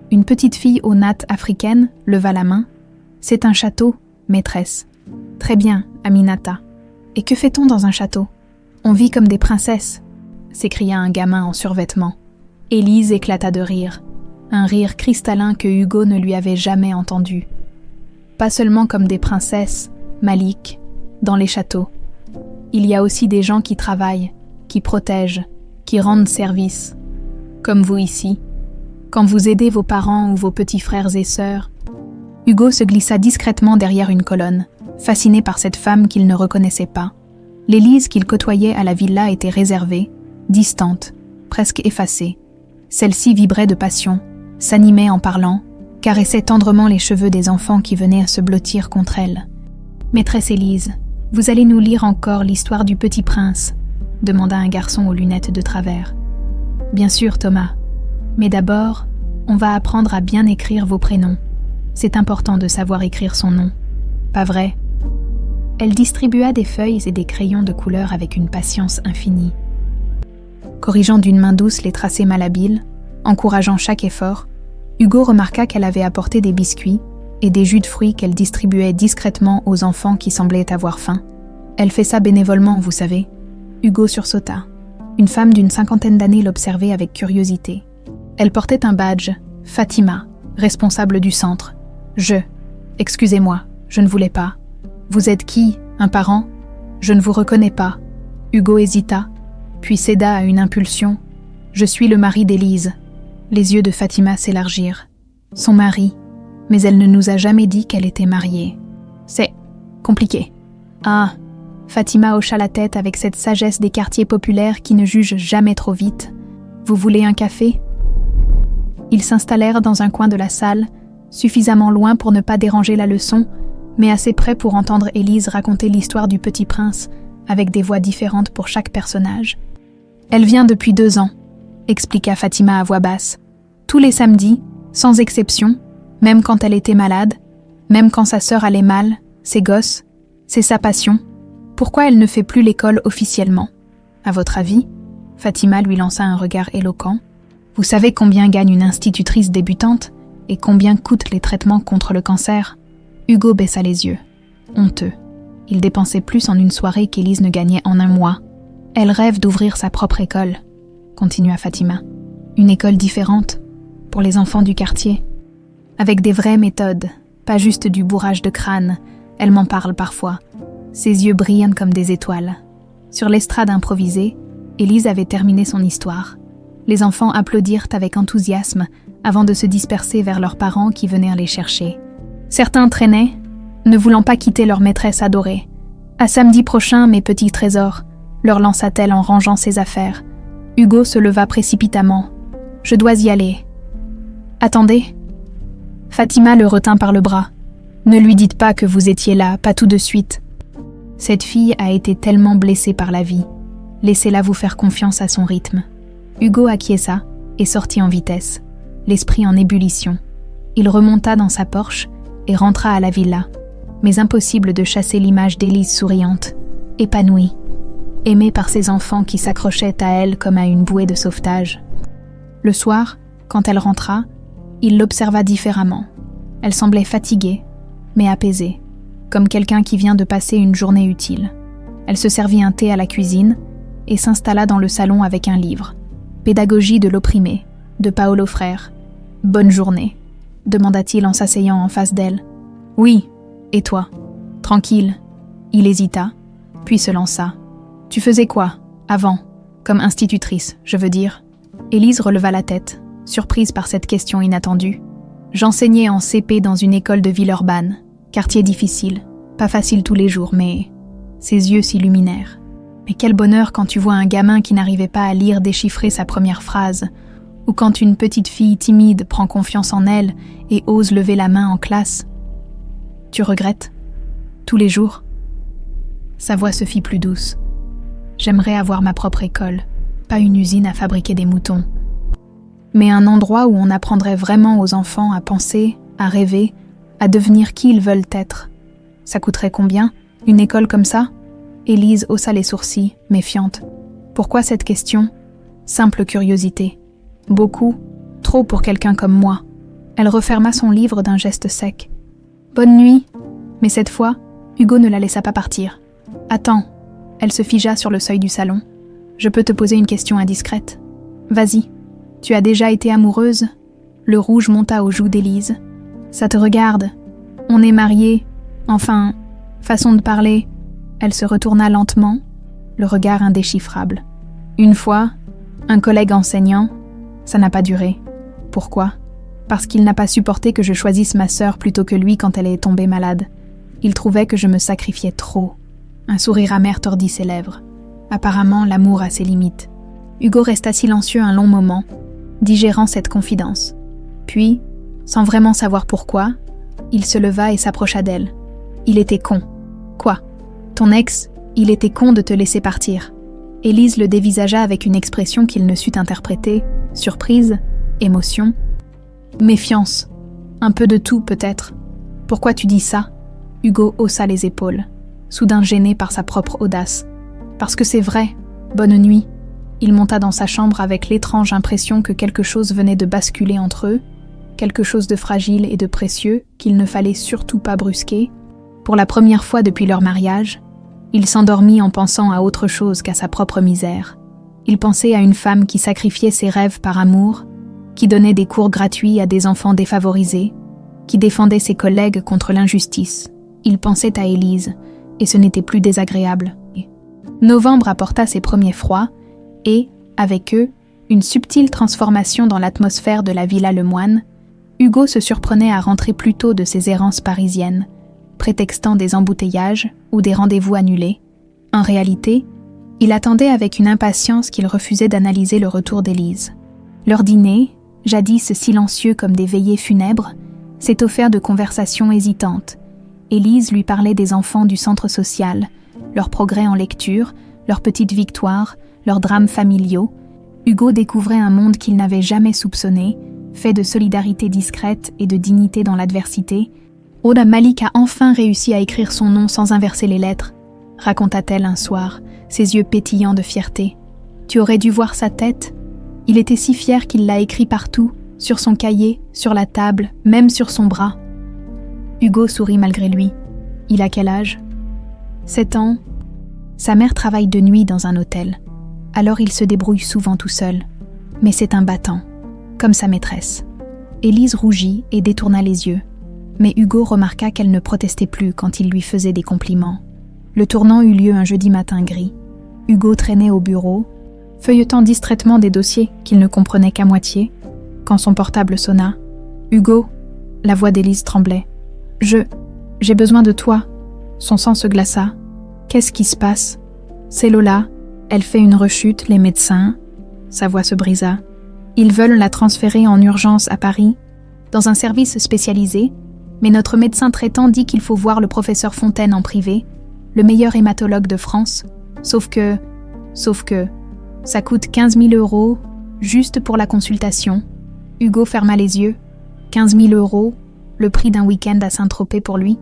Une petite fille aux nattes africaines leva la main. C'est un château, maîtresse. Très bien, Aminata. Et que fait-on dans un château? On vit comme des princesses, s'écria un gamin en survêtement. Élise éclata de rire. un rire cristallin que Hugo ne lui avait jamais entendu. Pas seulement comme des princesses, Malik, dans les châteaux. Il y a aussi des gens qui travaillent, qui protègent, qui rendent service. Comme vous ici, quand vous aidez vos parents ou vos petits frères et sœurs. Hugo se glissa discrètement derrière une colonne, fasciné par cette femme qu'il ne reconnaissait pas. L'Élise qu'il côtoyait à la villa était réservée, distante, presque effacée. Celle-ci vibrait de passion, s'animait en parlant, caressait tendrement les cheveux des enfants qui venaient à se blottir contre elle. « Maîtresse Élise, vous allez nous lire encore l'histoire du petit prince ?» demanda un garçon aux lunettes de travers. « Bien sûr, Thomas. Mais d'abord, on va apprendre à bien écrire vos prénoms. C'est important de savoir écrire son nom. Pas vrai ?» Elle distribua des feuilles et des crayons de couleur avec une patience infinie. Corrigeant d'une main douce les tracés malhabiles, encourageant chaque effort, Hugo remarqua qu'elle avait apporté des biscuits et des jus de fruits qu'elle distribuait discrètement aux enfants qui semblaient avoir faim. Elle fait ça bénévolement, vous savez. Hugo sursauta. Une femme d'une 50aine d'années l'observait avec curiosité. Elle portait un badge, Fatima, responsable du centre. Excusez-moi, je ne voulais pas. Vous êtes qui, un parent ? Je ne vous reconnais pas. Hugo hésita, puis céda à une impulsion. Je suis le mari d'Élise. Les yeux de Fatima s'élargirent. Son mari, mais elle ne nous a jamais dit qu'elle était mariée. C'est compliqué. Ah, Fatima hocha la tête avec cette sagesse des quartiers populaires qui ne jugent jamais trop vite. Vous voulez un café ? Ils s'installèrent dans un coin de la salle, suffisamment loin pour ne pas déranger la leçon, mais assez près pour entendre Élise raconter l'histoire du petit prince, avec des voix différentes pour chaque personnage. Elle vient depuis 2 ans, expliqua Fatima à voix basse. Tous les samedis, sans exception, même quand elle était malade, même quand sa sœur allait mal, ses gosses, c'est sa passion. Pourquoi elle ne fait plus l'école officiellement ? À votre avis ? Fatima lui lança un regard éloquent. Vous savez combien gagne une institutrice débutante et combien coûtent les traitements contre le cancer ? Hugo baissa les yeux. Honteux. Il dépensait plus en une soirée qu'Élise ne gagnait en un mois. Elle rêve d'ouvrir sa propre école, continua Fatima. Une école différente, pour les enfants du quartier. Avec des vraies méthodes, pas juste du bourrage de crâne. Elle m'en parle parfois. Ses yeux brillent comme des étoiles. Sur l'estrade improvisée, Élise avait terminé son histoire. Les enfants applaudirent avec enthousiasme avant de se disperser vers leurs parents qui venaient les chercher. Certains traînaient, ne voulant pas quitter leur maîtresse adorée. « À samedi prochain, mes petits trésors », leur lança-t-elle en rangeant ses affaires. Hugo se leva précipitamment. « Je dois y aller. »« Attendez !» Fatima le retint par le bras. « Ne lui dites pas que vous étiez là, pas tout de suite. » Cette fille a été tellement blessée par la vie. Laissez-la vous faire confiance à son rythme. Hugo acquiesça et sortit en vitesse, l'esprit en ébullition. Il remonta dans sa Porsche et rentra à la villa, mais impossible de chasser l'image d'Élise souriante, épanouie, aimée par ses enfants qui s'accrochaient à elle comme à une bouée de sauvetage. Le soir, quand elle rentra, il l'observa différemment. Elle semblait fatiguée, mais apaisée, comme quelqu'un qui vient de passer une journée utile. Elle se servit un thé à la cuisine et s'installa dans le salon avec un livre. « Pédagogie de l'opprimé » de Paolo Freire. « Bonne journée » demanda-t-il en s'asseyant en face d'elle. « Oui, et toi ?»« Tranquille. » Il hésita, puis se lança. « Tu faisais quoi, avant, comme institutrice, je veux dire ?» Élise releva la tête, surprise par cette question inattendue. « J'enseignais en CP dans une école de Villeurbanne, quartier difficile, pas facile tous les jours, mais... » Ses yeux s'illuminèrent. « Mais quel bonheur quand tu vois un gamin qui n'arrivait pas à lire déchiffrer sa première phrase, ou quand une petite fille timide prend confiance en elle et ose lever la main en classe. Tu regrettes ? Tous les jours ?» Sa voix se fit plus douce. « J'aimerais avoir ma propre école, pas une usine à fabriquer des moutons. Mais un endroit où on apprendrait vraiment aux enfants à penser, à rêver, à devenir qui ils veulent être. Ça coûterait combien, une école comme ça ?» Élise haussa les sourcils, méfiante. Pourquoi cette question ? Simple curiosité. Beaucoup, trop pour quelqu'un comme moi. Elle referma son livre d'un geste sec. Bonne nuit. Mais cette fois, Hugo ne la laissa pas partir. Attends. Elle se figea sur le seuil du salon. Je peux te poser une question indiscrète ? Vas-y. Tu as déjà été amoureuse ? Le rouge monta aux joues d'Élise. « Ça te regarde. On est mariés. Enfin, façon de parler. » Elle se retourna lentement, le regard indéchiffrable. « Une fois, un collègue enseignant, ça n'a pas duré. Pourquoi ? Parce qu'il n'a pas supporté que je choisisse ma sœur plutôt que lui quand elle est tombée malade. Il trouvait que je me sacrifiais trop. » Un sourire amer tordit ses lèvres. Apparemment, l'amour a ses limites. Hugo resta silencieux un long moment, digérant cette confidence. Puis, sans vraiment savoir pourquoi, il se leva et s'approcha d'elle. Il était con. Quoi ? Ton ex, il était con de te laisser partir. Élise le dévisagea avec une expression qu'il ne sut interpréter, surprise, émotion, méfiance, un peu de tout peut-être. Pourquoi tu dis ça ? Hugo haussa les épaules, soudain gêné par sa propre audace. Parce que c'est vrai, bonne nuit. Il monta dans sa chambre avec l'étrange impression que quelque chose venait de basculer entre eux, quelque chose de fragile et de précieux qu'il ne fallait surtout pas brusquer. Pour la première fois depuis leur mariage, il s'endormit en pensant à autre chose qu'à sa propre misère. Il pensait à une femme qui sacrifiait ses rêves par amour, qui donnait des cours gratuits à des enfants défavorisés, qui défendait ses collègues contre l'injustice. Il pensait à Élise, et ce n'était plus désagréable. Novembre apporta ses premiers froids, et, avec eux, une subtile transformation dans l'atmosphère de la Villa Lemoine. Hugo se surprenait à rentrer plus tôt de ses errances parisiennes, prétextant des embouteillages ou des rendez-vous annulés. En réalité, il attendait avec une impatience qu'il refusait d'analyser le retour d'Élise. Leur dîner, jadis silencieux comme des veillées funèbres, s'est offert de conversations hésitantes. Élise lui parlait des enfants du centre social, leurs progrès en lecture, leurs petites victoires, leurs drames familiaux. Hugo découvrait un monde qu'il n'avait jamais soupçonné, fait de solidarité discrète et de dignité dans l'adversité. Oda Malik a enfin réussi à écrire son nom sans inverser les lettres, raconta-t-elle un soir, ses yeux pétillants de fierté. Tu aurais dû voir sa tête. Il était si fier qu'il l'a écrit partout, sur son cahier, sur la table, même sur son bras. Hugo sourit malgré lui. Il a quel âge ? 7 ans. Sa mère travaille de nuit dans un hôtel. Alors il se débrouille souvent tout seul. Mais c'est un battant, comme sa maîtresse. Élise rougit et détourna les yeux. Mais Hugo remarqua qu'elle ne protestait plus quand il lui faisait des compliments. Le tournant eut lieu un jeudi matin gris. Hugo traînait au bureau, feuilletant distraitement des dossiers qu'il ne comprenait qu'à moitié, quand son portable sonna. « Hugo !» La voix d'Élise tremblait. « J'ai besoin de toi. » Son sang se glaça. « Qu'est-ce qui se passe ? » « C'est Lola. Elle fait une rechute, les médecins. » Sa voix se brisa. « Ils veulent la transférer en urgence à Paris, dans un service spécialisé, mais notre médecin traitant dit qu'il faut voir le professeur Fontaine en privé, le meilleur hématologue de France, sauf que, ça coûte 15 000 € juste pour la consultation. » Hugo ferma les yeux. 15 000 €, le prix d'un week-end à Saint-Tropez pour lui.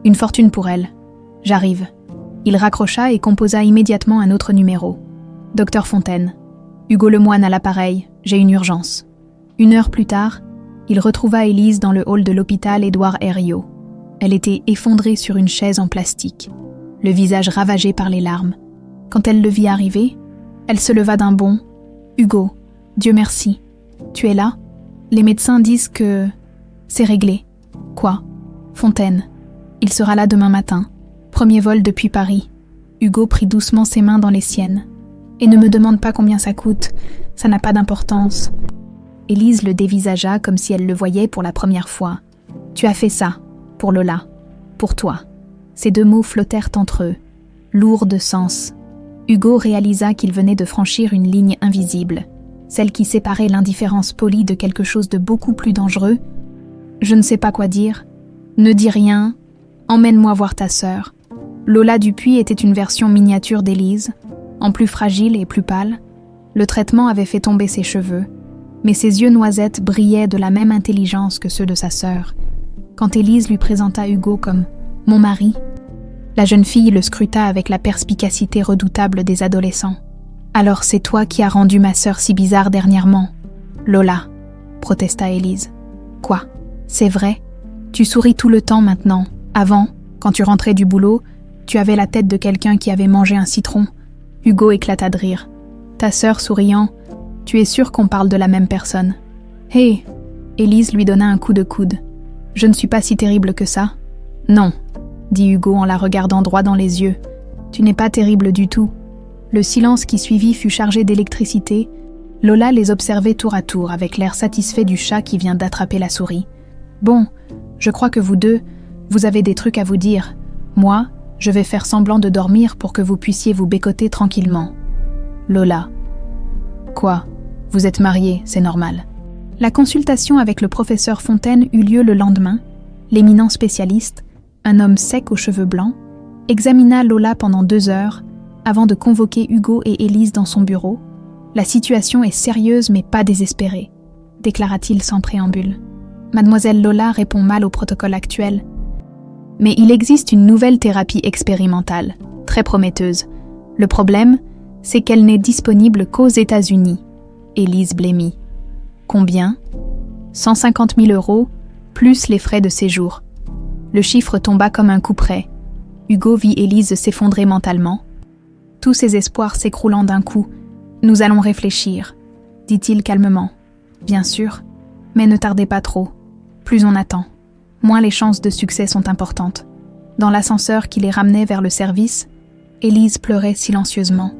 Une fortune pour elle. « J'arrive. » Il raccrocha et composa immédiatement un autre numéro. « Docteur Fontaine. Hugo Lemoine à l'appareil, j'ai une urgence. » 1 heure plus tard, il retrouva Élise dans le hall de l'hôpital Édouard Herriot. Elle était effondrée sur une chaise en plastique, le visage ravagé par les larmes. Quand elle le vit arriver, elle se leva d'un bond. « Hugo, Dieu merci. Tu es là ? Les médecins disent que... c'est réglé. » « Quoi ? Fontaine. Il sera là demain matin. Premier vol depuis Paris. » Hugo prit doucement ses mains dans les siennes. « Et ne me demande pas combien ça coûte. Ça n'a pas d'importance. » Élise le dévisagea comme si elle le voyait pour la première fois. « Tu as fait ça, pour Lola, pour toi. » Ces 2 mots flottèrent entre eux, lourds de sens. Hugo réalisa qu'il venait de franchir une ligne invisible, celle qui séparait l'indifférence polie de quelque chose de beaucoup plus dangereux. « Je ne sais pas quoi dire. Ne dis rien. Emmène-moi voir ta sœur. » Lola Dupuis était une version miniature d'Élise, en plus fragile et plus pâle. Le traitement avait fait tomber ses cheveux, mais ses yeux noisettes brillaient de la même intelligence que ceux de sa sœur. Quand Élise lui présenta Hugo comme « mon mari », la jeune fille le scruta avec la perspicacité redoutable des adolescents. « Alors c'est toi qui as rendu ma sœur si bizarre dernièrement ?» « Lola », protesta Élise. « Quoi ? C'est vrai ? Tu souris tout le temps maintenant. Avant, quand tu rentrais du boulot, tu avais la tête de quelqu'un qui avait mangé un citron. » Hugo éclata de rire. « Ta sœur souriant, tu es sûr qu'on parle de la même personne ? » « Hé !» Élise lui donna un coup de coude. « Je ne suis pas si terrible que ça. »« Non, » dit Hugo en la regardant droit dans les yeux. « Tu n'es pas terrible du tout. » Le silence qui suivit fut chargé d'électricité. Lola les observait tour à tour avec l'air satisfait du chat qui vient d'attraper la souris. « Bon, je crois que vous deux, vous avez des trucs à vous dire. Moi, je vais faire semblant de dormir pour que vous puissiez vous bécoter tranquillement. » Lola. « Quoi ? Vous êtes mariés, c'est normal. » La consultation avec le professeur Fontaine eut lieu le lendemain. L'éminent spécialiste, un homme sec aux cheveux blancs, examina Lola pendant 2 heures avant de convoquer Hugo et Élise dans son bureau. « La situation est sérieuse mais pas désespérée », déclara-t-il sans préambule. Mademoiselle Lola répond mal au protocole actuel. Mais il existe une nouvelle thérapie expérimentale, très prometteuse. Le problème, c'est qu'elle n'est disponible qu'aux États-Unis. Élise blêmit. Combien ? 150 000 €, plus les frais de séjour. Le chiffre tomba comme un coup près. Hugo vit Élise s'effondrer mentalement. Tous ses espoirs s'écroulant d'un coup. « Nous allons réfléchir », dit-il calmement. « Bien sûr, mais ne tardez pas trop. Plus on attend, moins les chances de succès sont importantes. » Dans l'ascenseur qui les ramenait vers le service, Élise pleurait silencieusement.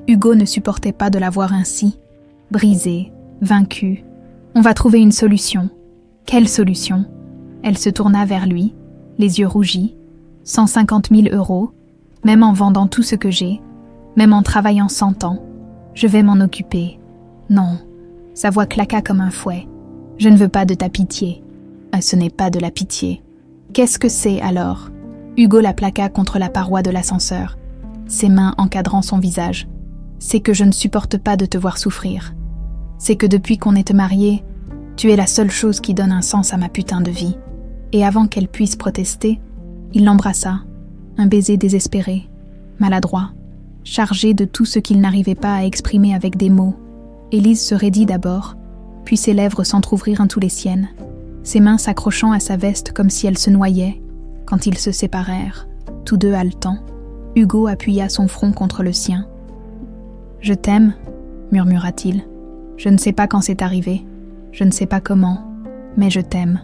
Hugo ne supportait pas de la voir ainsi, brisée, vaincue. « On va trouver une solution. » Quelle solution ? Elle se tourna vers lui, les yeux rougis. 150 000 €, même en vendant tout ce que j'ai, même en travaillant 100 ans. Je vais m'en occuper. Non. Sa voix claqua comme un fouet. Je ne veux pas de ta pitié. Ah, ce n'est pas de la pitié. Qu'est-ce que c'est alors ? Hugo la plaqua contre la paroi de l'ascenseur, ses mains encadrant son visage. C'est que je ne supporte pas de te voir souffrir. C'est que depuis qu'on est mariés, tu es la seule chose qui donne un sens à ma putain de vie. Et avant qu'elle puisse protester, il l'embrassa, un baiser désespéré, maladroit, chargé de tout ce qu'il n'arrivait pas à exprimer avec des mots. Élise se raidit d'abord, puis ses lèvres s'entr'ouvrirent tous les siennes, ses mains s'accrochant à sa veste comme si elle se noyait. Quand ils se séparèrent, tous deux haletants, Hugo appuya son front contre le sien. « Je t'aime » murmura-t-il. « Je ne sais pas quand c'est arrivé, je ne sais pas comment, mais je t'aime. »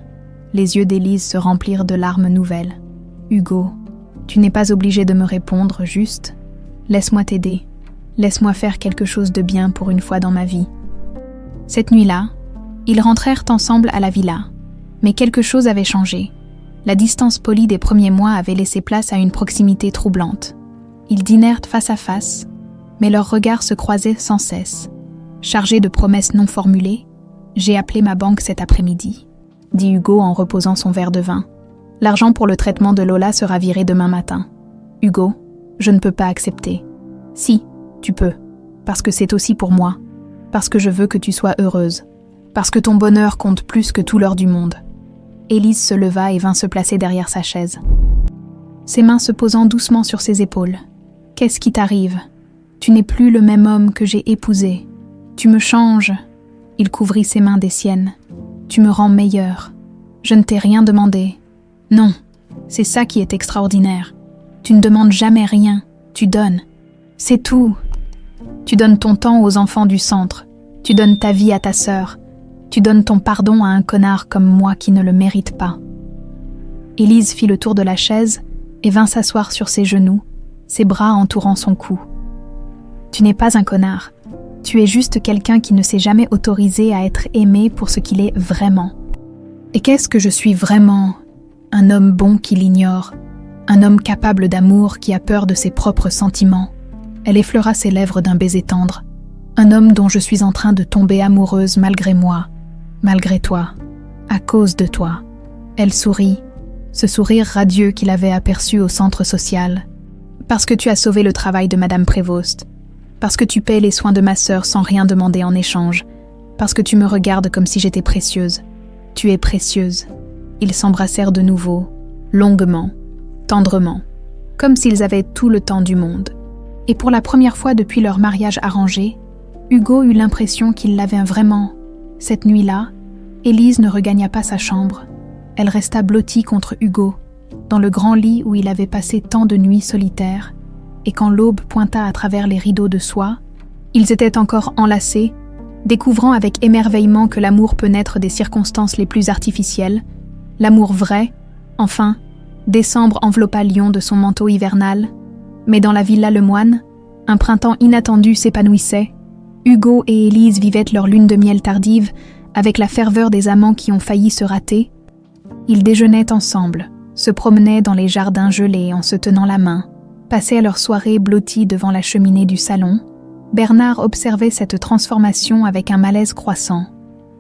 Les yeux d'Élise se remplirent de larmes nouvelles. « Hugo, tu n'es pas obligé de me répondre, juste. Laisse-moi t'aider. Laisse-moi faire quelque chose de bien pour une fois dans ma vie. » Cette nuit-là, ils rentrèrent ensemble à la villa. Mais quelque chose avait changé. La distance polie des premiers mois avait laissé place à une proximité troublante. Ils dînèrent face à face, mais leurs regards se croisaient sans cesse. Chargé de promesses non formulées, « J'ai appelé ma banque cet après-midi », dit Hugo en reposant son verre de vin. « L'argent pour le traitement de Lola sera viré demain matin. » « Hugo, je ne peux pas accepter. »« Si, tu peux, parce que c'est aussi pour moi, parce que je veux que tu sois heureuse, parce que ton bonheur compte plus que tout l'or du monde. » Élise se leva et vint se placer derrière sa chaise. Ses mains se posant doucement sur ses épaules. « Qu'est-ce qui t'arrive ? Tu n'es plus le même homme que j'ai épousé. Tu me changes. » Il couvrit ses mains des siennes. « Tu me rends meilleure. Je ne t'ai rien demandé. Non, c'est ça qui est extraordinaire. Tu ne demandes jamais rien, tu donnes. C'est tout. Tu donnes ton temps aux enfants du centre. Tu donnes ta vie à ta sœur. Tu donnes ton pardon à un connard comme moi qui ne le mérite pas. » Élise fit le tour de la chaise et vint s'asseoir sur ses genoux, ses bras entourant son cou. « Tu n'es pas un connard. Tu es juste quelqu'un qui ne s'est jamais autorisé à être aimé pour ce qu'il est vraiment. Et qu'est-ce que je suis vraiment ? Un homme bon qui l'ignore, un homme capable d'amour qui a peur de ses propres sentiments. » Elle effleura ses lèvres d'un baiser tendre. « Un homme dont je suis en train de tomber amoureuse malgré moi, malgré toi, à cause de toi. » Elle sourit, ce sourire radieux qu'il avait aperçu au centre social. « Parce que tu as sauvé le travail de Madame Prévost. Parce que tu paies les soins de ma sœur sans rien demander en échange. Parce que tu me regardes comme si j'étais précieuse. Tu es précieuse. » Ils s'embrassèrent de nouveau, longuement, tendrement, comme s'ils avaient tout le temps du monde. Et pour la première fois depuis leur mariage arrangé, Hugo eut l'impression qu'il l'avait vraiment. Cette nuit-là, Élise ne regagna pas sa chambre. Elle resta blottie contre Hugo, dans le grand lit où il avait passé tant de nuits solitaires, et quand l'aube pointa à travers les rideaux de soie, ils étaient encore enlacés, Découvrant avec émerveillement que l'amour peut naître des circonstances les plus artificielles, l'amour vrai, enfin, décembre enveloppa Lyon de son manteau hivernal, mais dans la villa Lemoine, un printemps inattendu s'épanouissait. Hugo et Élise vivaient leur lune de miel tardive avec la ferveur des amants qui ont failli se rater. Ils déjeunaient ensemble, se promenaient dans les jardins gelés en se tenant la main, passaient leur soirée blottie devant la cheminée du salon. Bernard observait cette transformation avec un malaise croissant.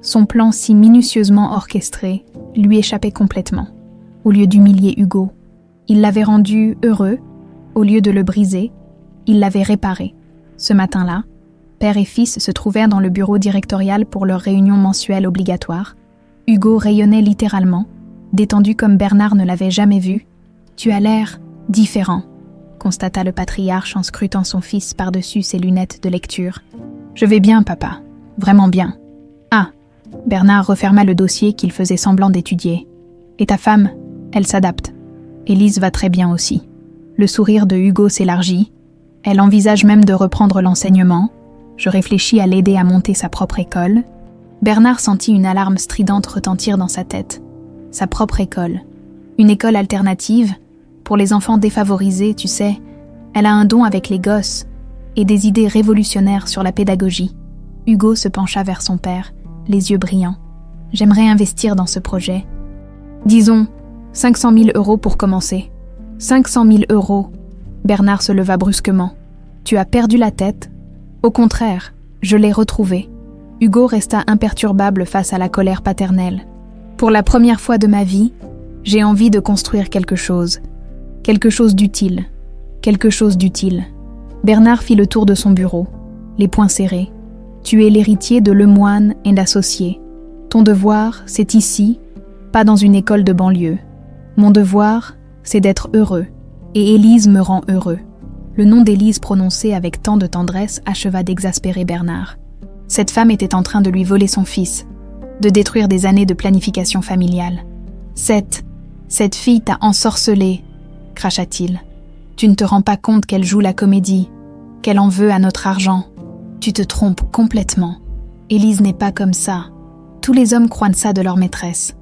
Son plan si minutieusement orchestré lui échappait complètement. Au lieu d'humilier Hugo, il l'avait rendu heureux. Au lieu de le briser, il l'avait réparé. Ce matin-là, père et fils se trouvèrent dans le bureau directorial pour leur réunion mensuelle obligatoire. Hugo rayonnait littéralement, détendu comme Bernard ne l'avait jamais vu. « Tu as l'air différent », constata le patriarche en scrutant son fils par-dessus ses lunettes de lecture. « Je vais bien, papa. Vraiment bien. » Ah, Bernard referma le dossier qu'il faisait semblant d'étudier. « Et ta femme, elle s'adapte. Élise va très bien aussi. » Le sourire de Hugo s'élargit. Elle envisage même de reprendre l'enseignement. Je réfléchis à l'aider à monter sa propre école. Bernard sentit une alarme stridente retentir dans sa tête. Sa propre école. Une école alternative. Pour les enfants défavorisés, tu sais, elle a un don avec les gosses et des idées révolutionnaires sur la pédagogie. Hugo se pencha vers son père, les yeux brillants. « J'aimerais investir dans ce projet. Disons, 500 000 € pour commencer. » 500 000 €. Bernard se leva brusquement. « Tu as perdu la tête ? Au contraire, je l'ai retrouvée. » Hugo resta imperturbable face à la colère paternelle. « Pour la première fois de ma vie, j'ai envie de construire quelque chose. Quelque chose d'utile. Quelque chose d'utile. » Bernard fit le tour de son bureau, les poings serrés. « Tu es l'héritier de Lemoine et d'Associés. Ton devoir, c'est ici, pas dans une école de banlieue. Mon devoir, c'est d'être heureux. Et Élise me rend heureux. » Le nom d'Élise prononcé avec tant de tendresse acheva d'exaspérer Bernard. Cette femme était en train de lui voler son fils, de détruire des années de planification familiale. « Cette fille t'a ensorcelé, » cracha-t-il. « Tu ne te rends pas compte qu'elle joue la comédie, qu'elle en veut à notre argent. Tu te trompes complètement. Élise n'est pas comme ça. Tous les hommes croient ça de leur maîtresse. »«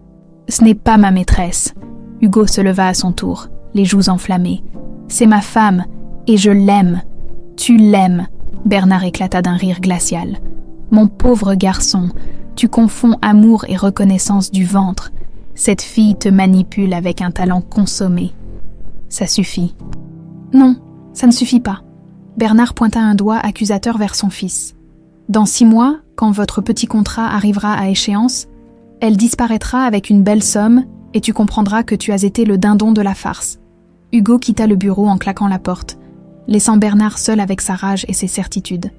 Ce n'est pas ma maîtresse. » Hugo se leva à son tour, les joues enflammées. « C'est ma femme, et je l'aime. Tu l'aimes. » Bernard éclata d'un rire glacial. « Mon pauvre garçon, tu confonds amour et reconnaissance du ventre. Cette fille te manipule avec un talent consommé. Ça suffit. » « Non, ça ne suffit pas. » Bernard pointa un doigt accusateur vers son fils. « Dans 6 mois, quand votre petit contrat arrivera à échéance, elle disparaîtra avec une belle somme et tu comprendras que tu as été le dindon de la farce. » Hugo quitta le bureau en claquant la porte, laissant Bernard seul avec sa rage et ses certitudes.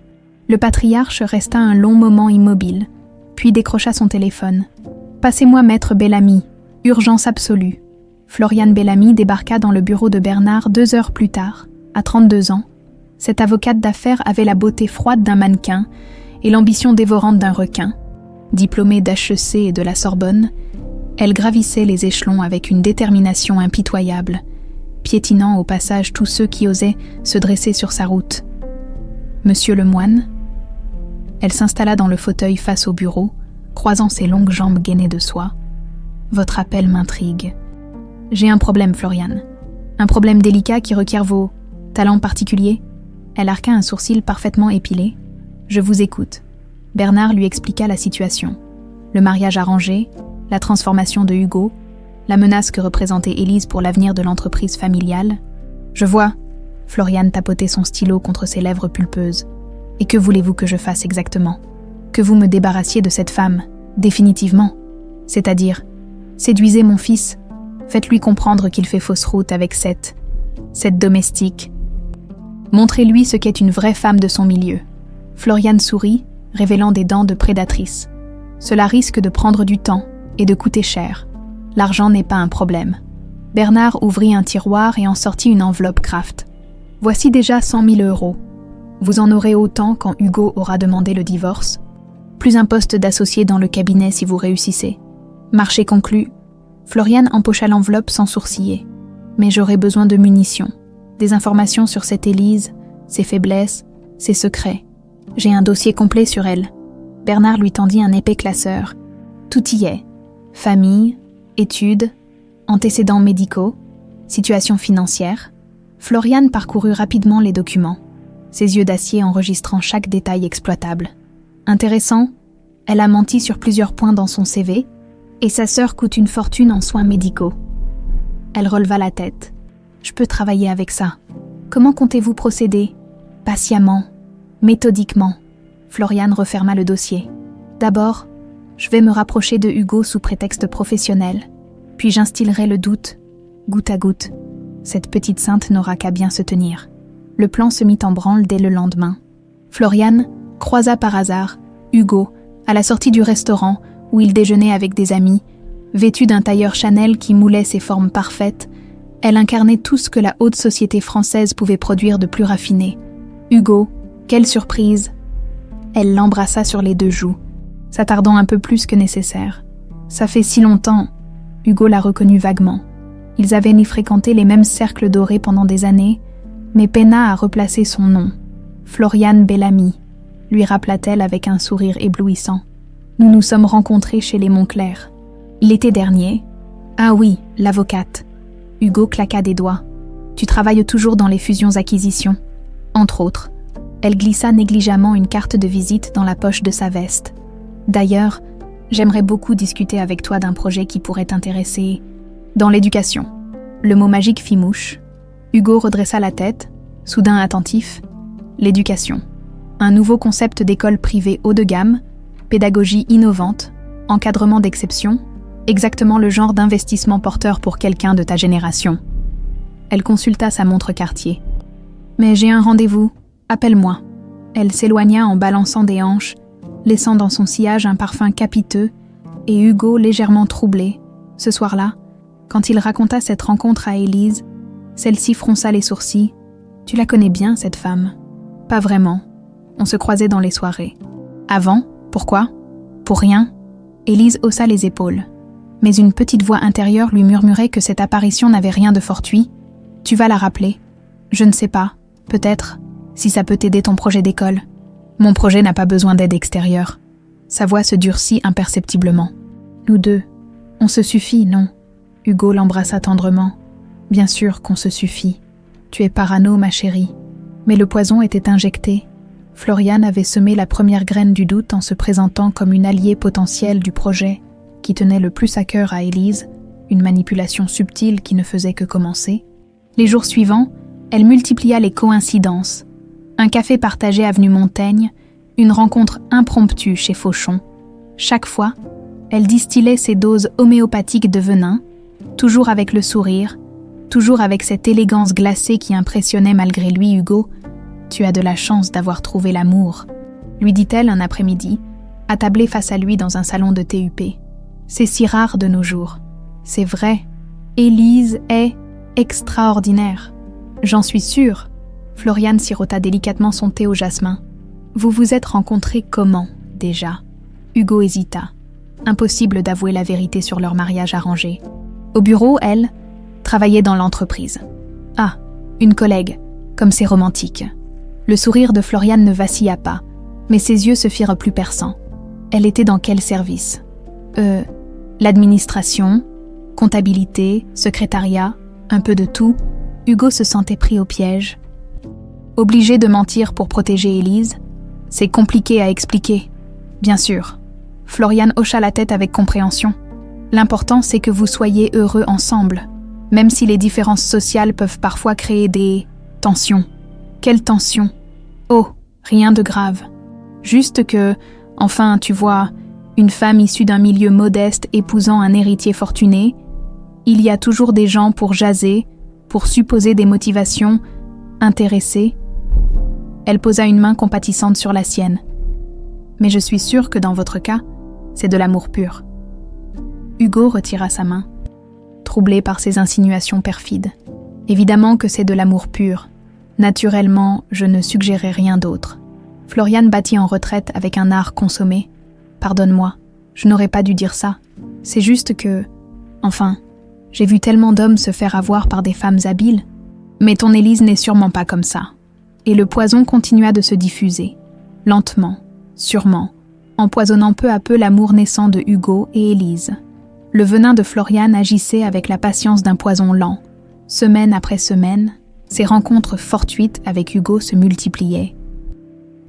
Le patriarche resta un long moment immobile, puis décrocha son téléphone. « Passez-moi maître Bellamy, urgence absolue. » Floriane Bellamy débarqua dans le bureau de Bernard 2 heures plus tard, à 32 ans. Cette avocate d'affaires avait la beauté froide d'un mannequin et l'ambition dévorante d'un requin. Diplômée d'HEC et de la Sorbonne, elle gravissait les échelons avec une détermination impitoyable, piétinant au passage tous ceux qui osaient se dresser sur sa route. « Monsieur Lemoine ?» Elle s'installa dans le fauteuil face au bureau, croisant ses longues jambes gainées de soie. « Votre appel m'intrigue. J'ai un problème, Floriane. Un problème délicat qui requiert vos talents particuliers. » Elle arqua un sourcil parfaitement épilé. « Je vous écoute. » Bernard lui expliqua la situation. Le mariage arrangé, la transformation de Hugo, la menace que représentait Élise pour l'avenir de l'entreprise familiale. « Je vois. » Floriane tapotait son stylo contre ses lèvres pulpeuses. « Et que voulez-vous que je fasse exactement ? Que vous me débarrassiez de cette femme, définitivement. C'est-à-dire, séduisez mon fils, faites-lui comprendre qu'il fait fausse route avec cette domestique. Montrez-lui ce qu'est une vraie femme de son milieu. » Floriane sourit, révélant des dents de prédatrice. « Cela risque de prendre du temps et de coûter cher. L'argent n'est pas un problème. » Bernard ouvrit un tiroir et en sortit une enveloppe Kraft. « Voici déjà 100 000 €. Vous en aurez autant quand Hugo aura demandé le divorce. Plus un poste d'associé dans le cabinet si vous réussissez. Marché conclu. » Floriane empocha l'enveloppe sans sourciller. « Mais j'aurai besoin de munitions. Des informations sur cette Élise, ses faiblesses, ses secrets. J'ai un dossier complet sur elle. » Bernard lui tendit un épais classeur. Tout y est. Famille, études, antécédents médicaux, situation financière. Floriane parcourut rapidement les documents, ses yeux d'acier enregistrant chaque détail exploitable. Intéressant, elle a menti sur plusieurs points dans son CV, et sa sœur coûte une fortune en soins médicaux. Elle releva la tête. Je peux travailler avec ça. Comment comptez-vous procéder? Patiemment, méthodiquement. Floriane referma le dossier. D'abord, je vais me rapprocher de Hugo sous prétexte professionnel, puis j'instillerai le doute, goutte à goutte. Cette petite sainte n'aura qu'à bien se tenir. Le plan se mit en branle dès le lendemain. Floriane croisa par hasard Hugo à la sortie du restaurant où il déjeunait avec des amis. Vêtue d'un tailleur Chanel qui moulait ses formes parfaites, elle incarnait tout ce que la haute société française pouvait produire de plus raffiné. Hugo, quelle surprise! Elle l'embrassa sur les 2 joues, s'attardant un peu plus que nécessaire. Ça fait si longtemps. Hugo la reconnut vaguement. Ils avaient ni fréquenté les mêmes cercles dorés pendant des années, mais peina à replacer son nom. Floriane Bellamy, lui rappela-t-elle avec un sourire éblouissant. Nous nous sommes rencontrés chez les Montclair. L'été dernier. Ah oui, l'avocate. Hugo claqua des doigts. Tu travailles toujours dans les fusions-acquisitions. Entre autres. Elle glissa négligemment une carte de visite dans la poche de sa veste. D'ailleurs, j'aimerais beaucoup discuter avec toi d'un projet qui pourrait t'intéresser dans l'éducation. Le mot magique fit mouche. Hugo redressa la tête, soudain attentif. L'éducation. Un nouveau concept d'école privée haut de gamme, pédagogie innovante, encadrement d'exception, exactement le genre d'investissement porteur pour quelqu'un de ta génération. Elle consulta sa montre Cartier. Mais j'ai un rendez-vous, appelle-moi. Elle s'éloigna en balançant des hanches, laissant dans son sillage un parfum capiteux, et Hugo légèrement troublé. Ce soir-là, quand il raconta cette rencontre à Élise, celle-ci fronça les sourcils. « Tu la connais bien, cette femme ?»« Pas vraiment. On se croisait dans les soirées. »« Avant ? Pourquoi ? » ?»« Pour rien. » Élise haussa les épaules. Mais une petite voix intérieure lui murmurait que cette apparition n'avait rien de fortuit. « Tu vas la rappeler ? » ?»« Je ne sais pas. Peut-être. Si ça peut t'aider ton projet d'école. » »« Mon projet n'a pas besoin d'aide extérieure. » Sa voix se durcit imperceptiblement. « Nous deux. On se suffit, non ?» Hugo l'embrassa tendrement. « Bien sûr qu'on se suffit. Tu es parano, ma chérie. » Mais le poison était injecté. Floriane avait semé la première graine du doute en se présentant comme une alliée potentielle du projet qui tenait le plus à cœur à Élise, une manipulation subtile qui ne faisait que commencer. Les jours suivants, elle multiplia les coïncidences. Un café partagé avenue Montaigne, une rencontre impromptue chez Fauchon. Chaque fois, elle distillait ses doses homéopathiques de venin, toujours avec le sourire, toujours avec cette élégance glacée qui impressionnait malgré lui Hugo. « Tu as de la chance d'avoir trouvé l'amour », lui dit-elle un après-midi, attablée face à lui dans un salon de TUP. « C'est si rare de nos jours. C'est vrai. Élise est extraordinaire. J'en suis sûre. » Floriane sirota délicatement son thé au jasmin. « Vous vous êtes rencontrés comment, déjà ?» Hugo hésita. Impossible d'avouer la vérité sur leur mariage arrangé. Au bureau, elle travaillait dans l'entreprise. Ah, une collègue, comme c'est romantique. Le sourire de Floriane ne vacilla pas, mais ses yeux se firent plus perçants. Elle était dans quel service ? L'administration, comptabilité, secrétariat, un peu de tout. Hugo se sentait pris au piège. Obligé de mentir pour protéger Élise, c'est compliqué à expliquer. Bien sûr. Floriane hocha la tête avec compréhension. L'important, c'est que vous soyez heureux ensemble, même si les différences sociales peuvent parfois créer des tensions. Quelle tension ? Oh, rien de grave. Juste que, enfin, tu vois, une femme issue d'un milieu modeste épousant un héritier fortuné, il y a toujours des gens pour jaser, pour supposer des motivations, intéressées. Elle posa une main compatissante sur la sienne. Mais je suis sûre que dans votre cas, c'est de l'amour pur. Hugo retira sa main, troublé par ces insinuations perfides. Évidemment que c'est de l'amour pur. Naturellement, je ne suggérais rien d'autre. Floriane battit en retraite avec un art consommé. Pardonne-moi, je n'aurais pas dû dire ça. C'est juste que... Enfin, j'ai vu tellement d'hommes se faire avoir par des femmes habiles. Mais ton Élise n'est sûrement pas comme ça. Et le poison continua de se diffuser. Lentement, sûrement, empoisonnant peu à peu l'amour naissant de Hugo et Élise. Le venin de Florian agissait avec la patience d'un poison lent. Semaine après semaine, ses rencontres fortuites avec Hugo se multipliaient.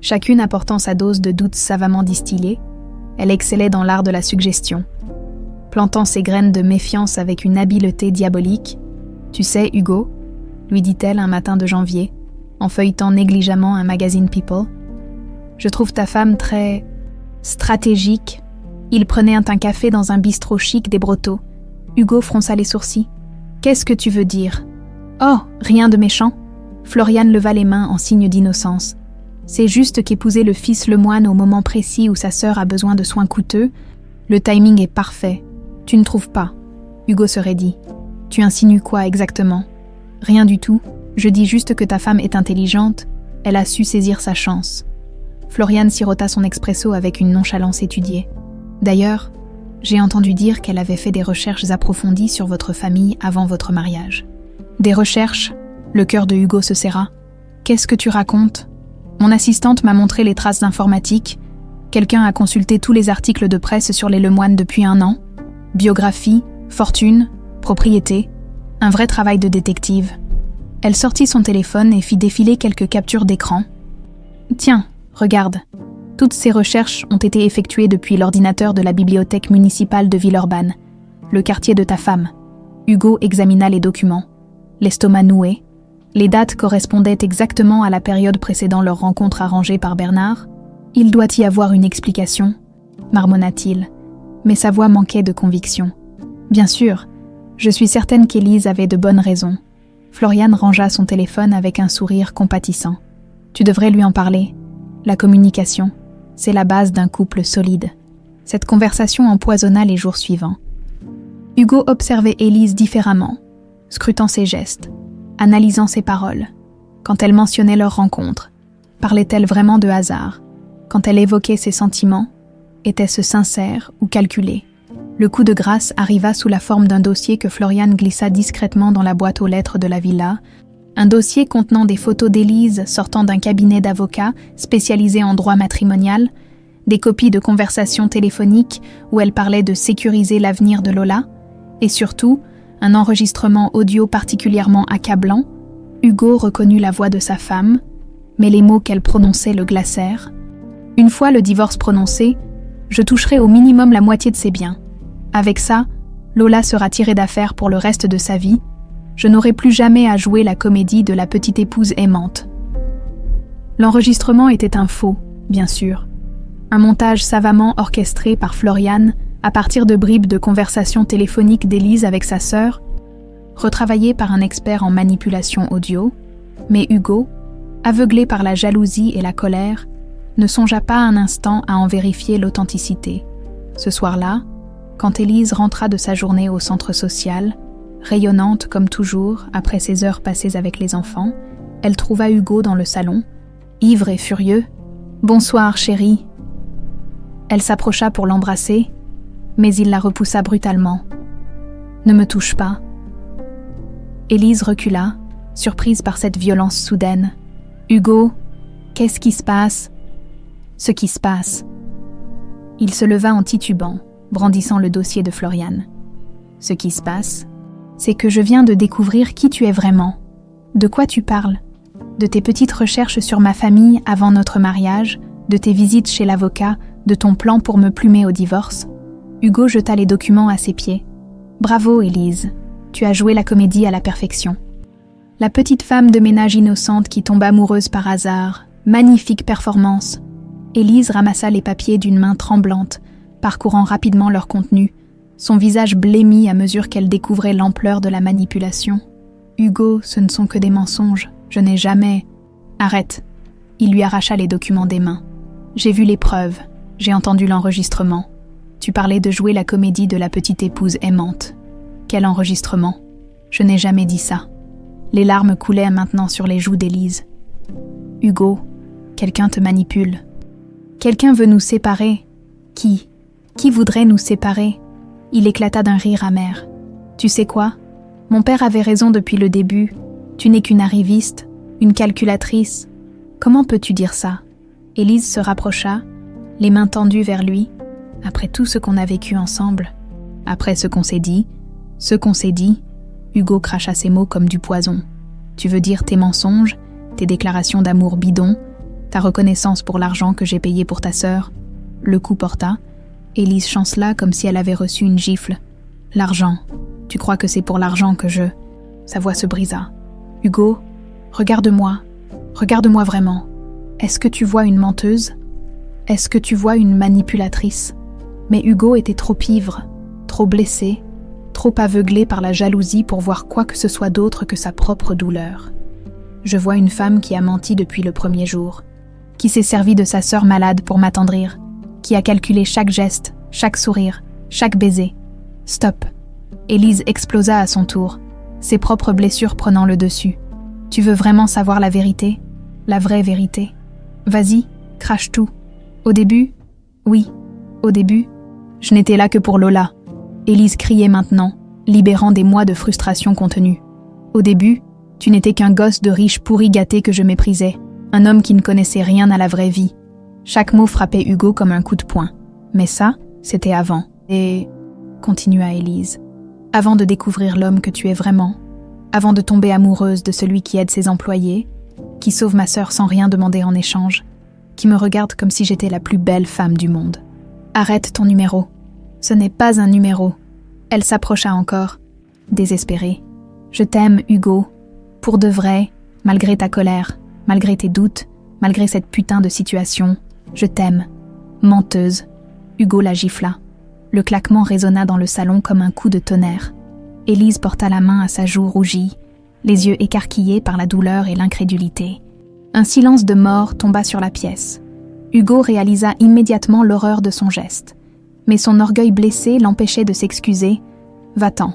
Chacune apportant sa dose de doutes savamment distillés, elle excellait dans l'art de la suggestion. Plantant ses graines de méfiance avec une habileté diabolique. « Tu sais, Hugo » lui dit-elle un matin de janvier, en feuilletant négligemment un magazine People. « Je trouve ta femme très stratégique. » Ils prenaient un café dans un bistrot chic des Brotteaux. Hugo fronça les sourcils. « Qu'est-ce que tu veux dire ?»« Oh, rien de méchant. » Florian leva les mains en signe d'innocence. « C'est juste qu'épouser le fils Lemoine au moment précis où sa sœur a besoin de soins coûteux, le timing est parfait. Tu ne trouves pas ?» Hugo se raidit. « Tu insinues quoi exactement ?»« Rien du tout. Je dis juste que ta femme est intelligente. Elle a su saisir sa chance. » Florian sirota son expresso avec une nonchalance étudiée. D'ailleurs, j'ai entendu dire qu'elle avait fait des recherches approfondies sur votre famille avant votre mariage. Des recherches ? Le cœur de Hugo se serra. Qu'est-ce que tu racontes ? Mon assistante m'a montré les traces d'informatique. Quelqu'un a consulté tous les articles de presse sur les Lemoine depuis 1 an. Biographie, fortune, propriété. Un vrai travail de détective. Elle sortit son téléphone et fit défiler quelques captures d'écran. Tiens, regarde. Toutes ces recherches ont été effectuées depuis l'ordinateur de la bibliothèque municipale de Villeurbanne, le quartier de ta femme. Hugo examina les documents, l'estomac noué. Les dates correspondaient exactement à la période précédant leur rencontre arrangée par Bernard. Il doit y avoir une explication, marmonna-t-il, mais sa voix manquait de conviction. Bien sûr, je suis certaine qu'Élise avait de bonnes raisons. Florian rangea son téléphone avec un sourire compatissant. Tu devrais lui en parler. La communication, c'est la base d'un couple solide. Cette conversation empoisonna les jours suivants. Hugo observait Élise différemment, scrutant ses gestes, analysant ses paroles. Quand elle mentionnait leur rencontre, parlait-elle vraiment de hasard ? Quand elle évoquait ses sentiments, était-ce sincère ou calculé ? Le coup de grâce arriva sous la forme d'un dossier que Florian glissa discrètement dans la boîte aux lettres de la villa, un dossier contenant des photos d'Élise sortant d'un cabinet d'avocats spécialisé en droit matrimonial, des copies de conversations téléphoniques où elle parlait de sécuriser l'avenir de Lola, et surtout, un enregistrement audio particulièrement accablant. Hugo reconnut la voix de sa femme, mais les mots qu'elle prononçait le glacèrent. Une fois le divorce prononcé, je toucherai au minimum la moitié de ses biens. Avec ça, Lola sera tirée d'affaire pour le reste de sa vie. Je n'aurai plus jamais à jouer la comédie de la petite épouse aimante. L'enregistrement était un faux, bien sûr. Un montage savamment orchestré par Florian à partir de bribes de conversations téléphoniques d'Élise avec sa sœur, retravaillé par un expert en manipulation audio, mais Hugo, aveuglé par la jalousie et la colère, ne songea pas un instant à en vérifier l'authenticité. Ce soir-là, quand Élise rentra de sa journée au centre social, rayonnante comme toujours après ses heures passées avec les enfants, elle trouva Hugo dans le salon, ivre et furieux. « Bonsoir, chérie !» Elle s'approcha pour l'embrasser, mais il la repoussa brutalement. « Ne me touche pas. » Élise recula, surprise par cette violence soudaine. « Hugo, qu'est-ce qui se passe ?» « Ce qui se passe. » Il se leva en titubant, brandissant le dossier de Florian. « Ce qui se passe, c'est que je viens de découvrir qui tu es vraiment. De quoi tu parles ? De tes petites recherches sur ma famille avant notre mariage, de tes visites chez l'avocat, de ton plan pour me plumer au divorce ?» Hugo jeta les documents à ses pieds. « Bravo, Élise, tu as joué la comédie à la perfection. » La petite femme de ménage innocente qui tombe amoureuse par hasard, magnifique performance. Élise ramassa les papiers d'une main tremblante, parcourant rapidement leur contenu, son visage blêmi à mesure qu'elle découvrait l'ampleur de la manipulation. « Hugo, ce ne sont que des mensonges. Je n'ai jamais... » « Arrête !» Il lui arracha les documents des mains. « J'ai vu les preuves. J'ai entendu l'enregistrement. Tu parlais de jouer la comédie de la petite épouse aimante. Quel enregistrement ? Je n'ai jamais dit ça. » Les larmes coulaient maintenant sur les joues d'Élise. « Hugo, quelqu'un te manipule. Quelqu'un veut nous séparer. Qui ? Qui voudrait nous séparer ? » Il éclata d'un rire amer. « Tu sais quoi ? Mon père avait raison depuis le début. Tu n'es qu'une arriviste, une calculatrice. Comment peux-tu dire ça ?» Élise se rapprocha, les mains tendues vers lui, après tout ce qu'on a vécu ensemble, après ce qu'on s'est dit, Hugo cracha ses mots comme du poison. Tu veux dire tes mensonges, tes déclarations d'amour bidons, ta reconnaissance pour l'argent que j'ai payé pour ta sœur. Le coup porta. Élise chancela comme si elle avait reçu une gifle. L'argent. Tu crois que c'est pour l'argent que je... Sa voix se brisa. Hugo, regarde-moi. Regarde-moi vraiment. Est-ce que tu vois une menteuse? Est-ce que tu vois une manipulatrice? Mais Hugo était trop ivre, trop blessé, trop aveuglé par la jalousie pour voir quoi que ce soit d'autre que sa propre douleur. Je vois une femme qui a menti depuis le premier jour, qui s'est servie de sa sœur malade pour m'attendrir, qui a calculé chaque geste, chaque sourire, chaque baiser. Stop. Élise explosa à son tour, ses propres blessures prenant le dessus. Tu veux vraiment savoir la vérité? La vraie vérité? Vas-y, crache tout. Au début? Oui, au début, je n'étais là que pour Lola. Élise criait maintenant, libérant des mois de frustration contenue. Au début, tu n'étais qu'un gosse de riche pourri gâté que je méprisais, un homme qui ne connaissait rien à la vraie vie. Chaque mot frappait Hugo comme un coup de poing. Mais ça, c'était avant. Et, continua Élise, avant de découvrir l'homme que tu es vraiment, avant de tomber amoureuse de celui qui aide ses employés, qui sauve ma sœur sans rien demander en échange, qui me regarde comme si j'étais la plus belle femme du monde. Arrête ton numéro. Ce n'est pas un numéro. Elle s'approcha encore, désespérée. Je t'aime, Hugo. Pour de vrai, malgré ta colère, malgré tes doutes, malgré cette putain de situation, je t'aime. Menteuse. Hugo la gifla. Le claquement résonna dans le salon comme un coup de tonnerre. Élise porta la main à sa joue rougie, les yeux écarquillés par la douleur et l'incrédulité. Un silence de mort tomba sur la pièce. Hugo réalisa immédiatement l'horreur de son geste. Mais son orgueil blessé l'empêchait de s'excuser. « Va-t'en »,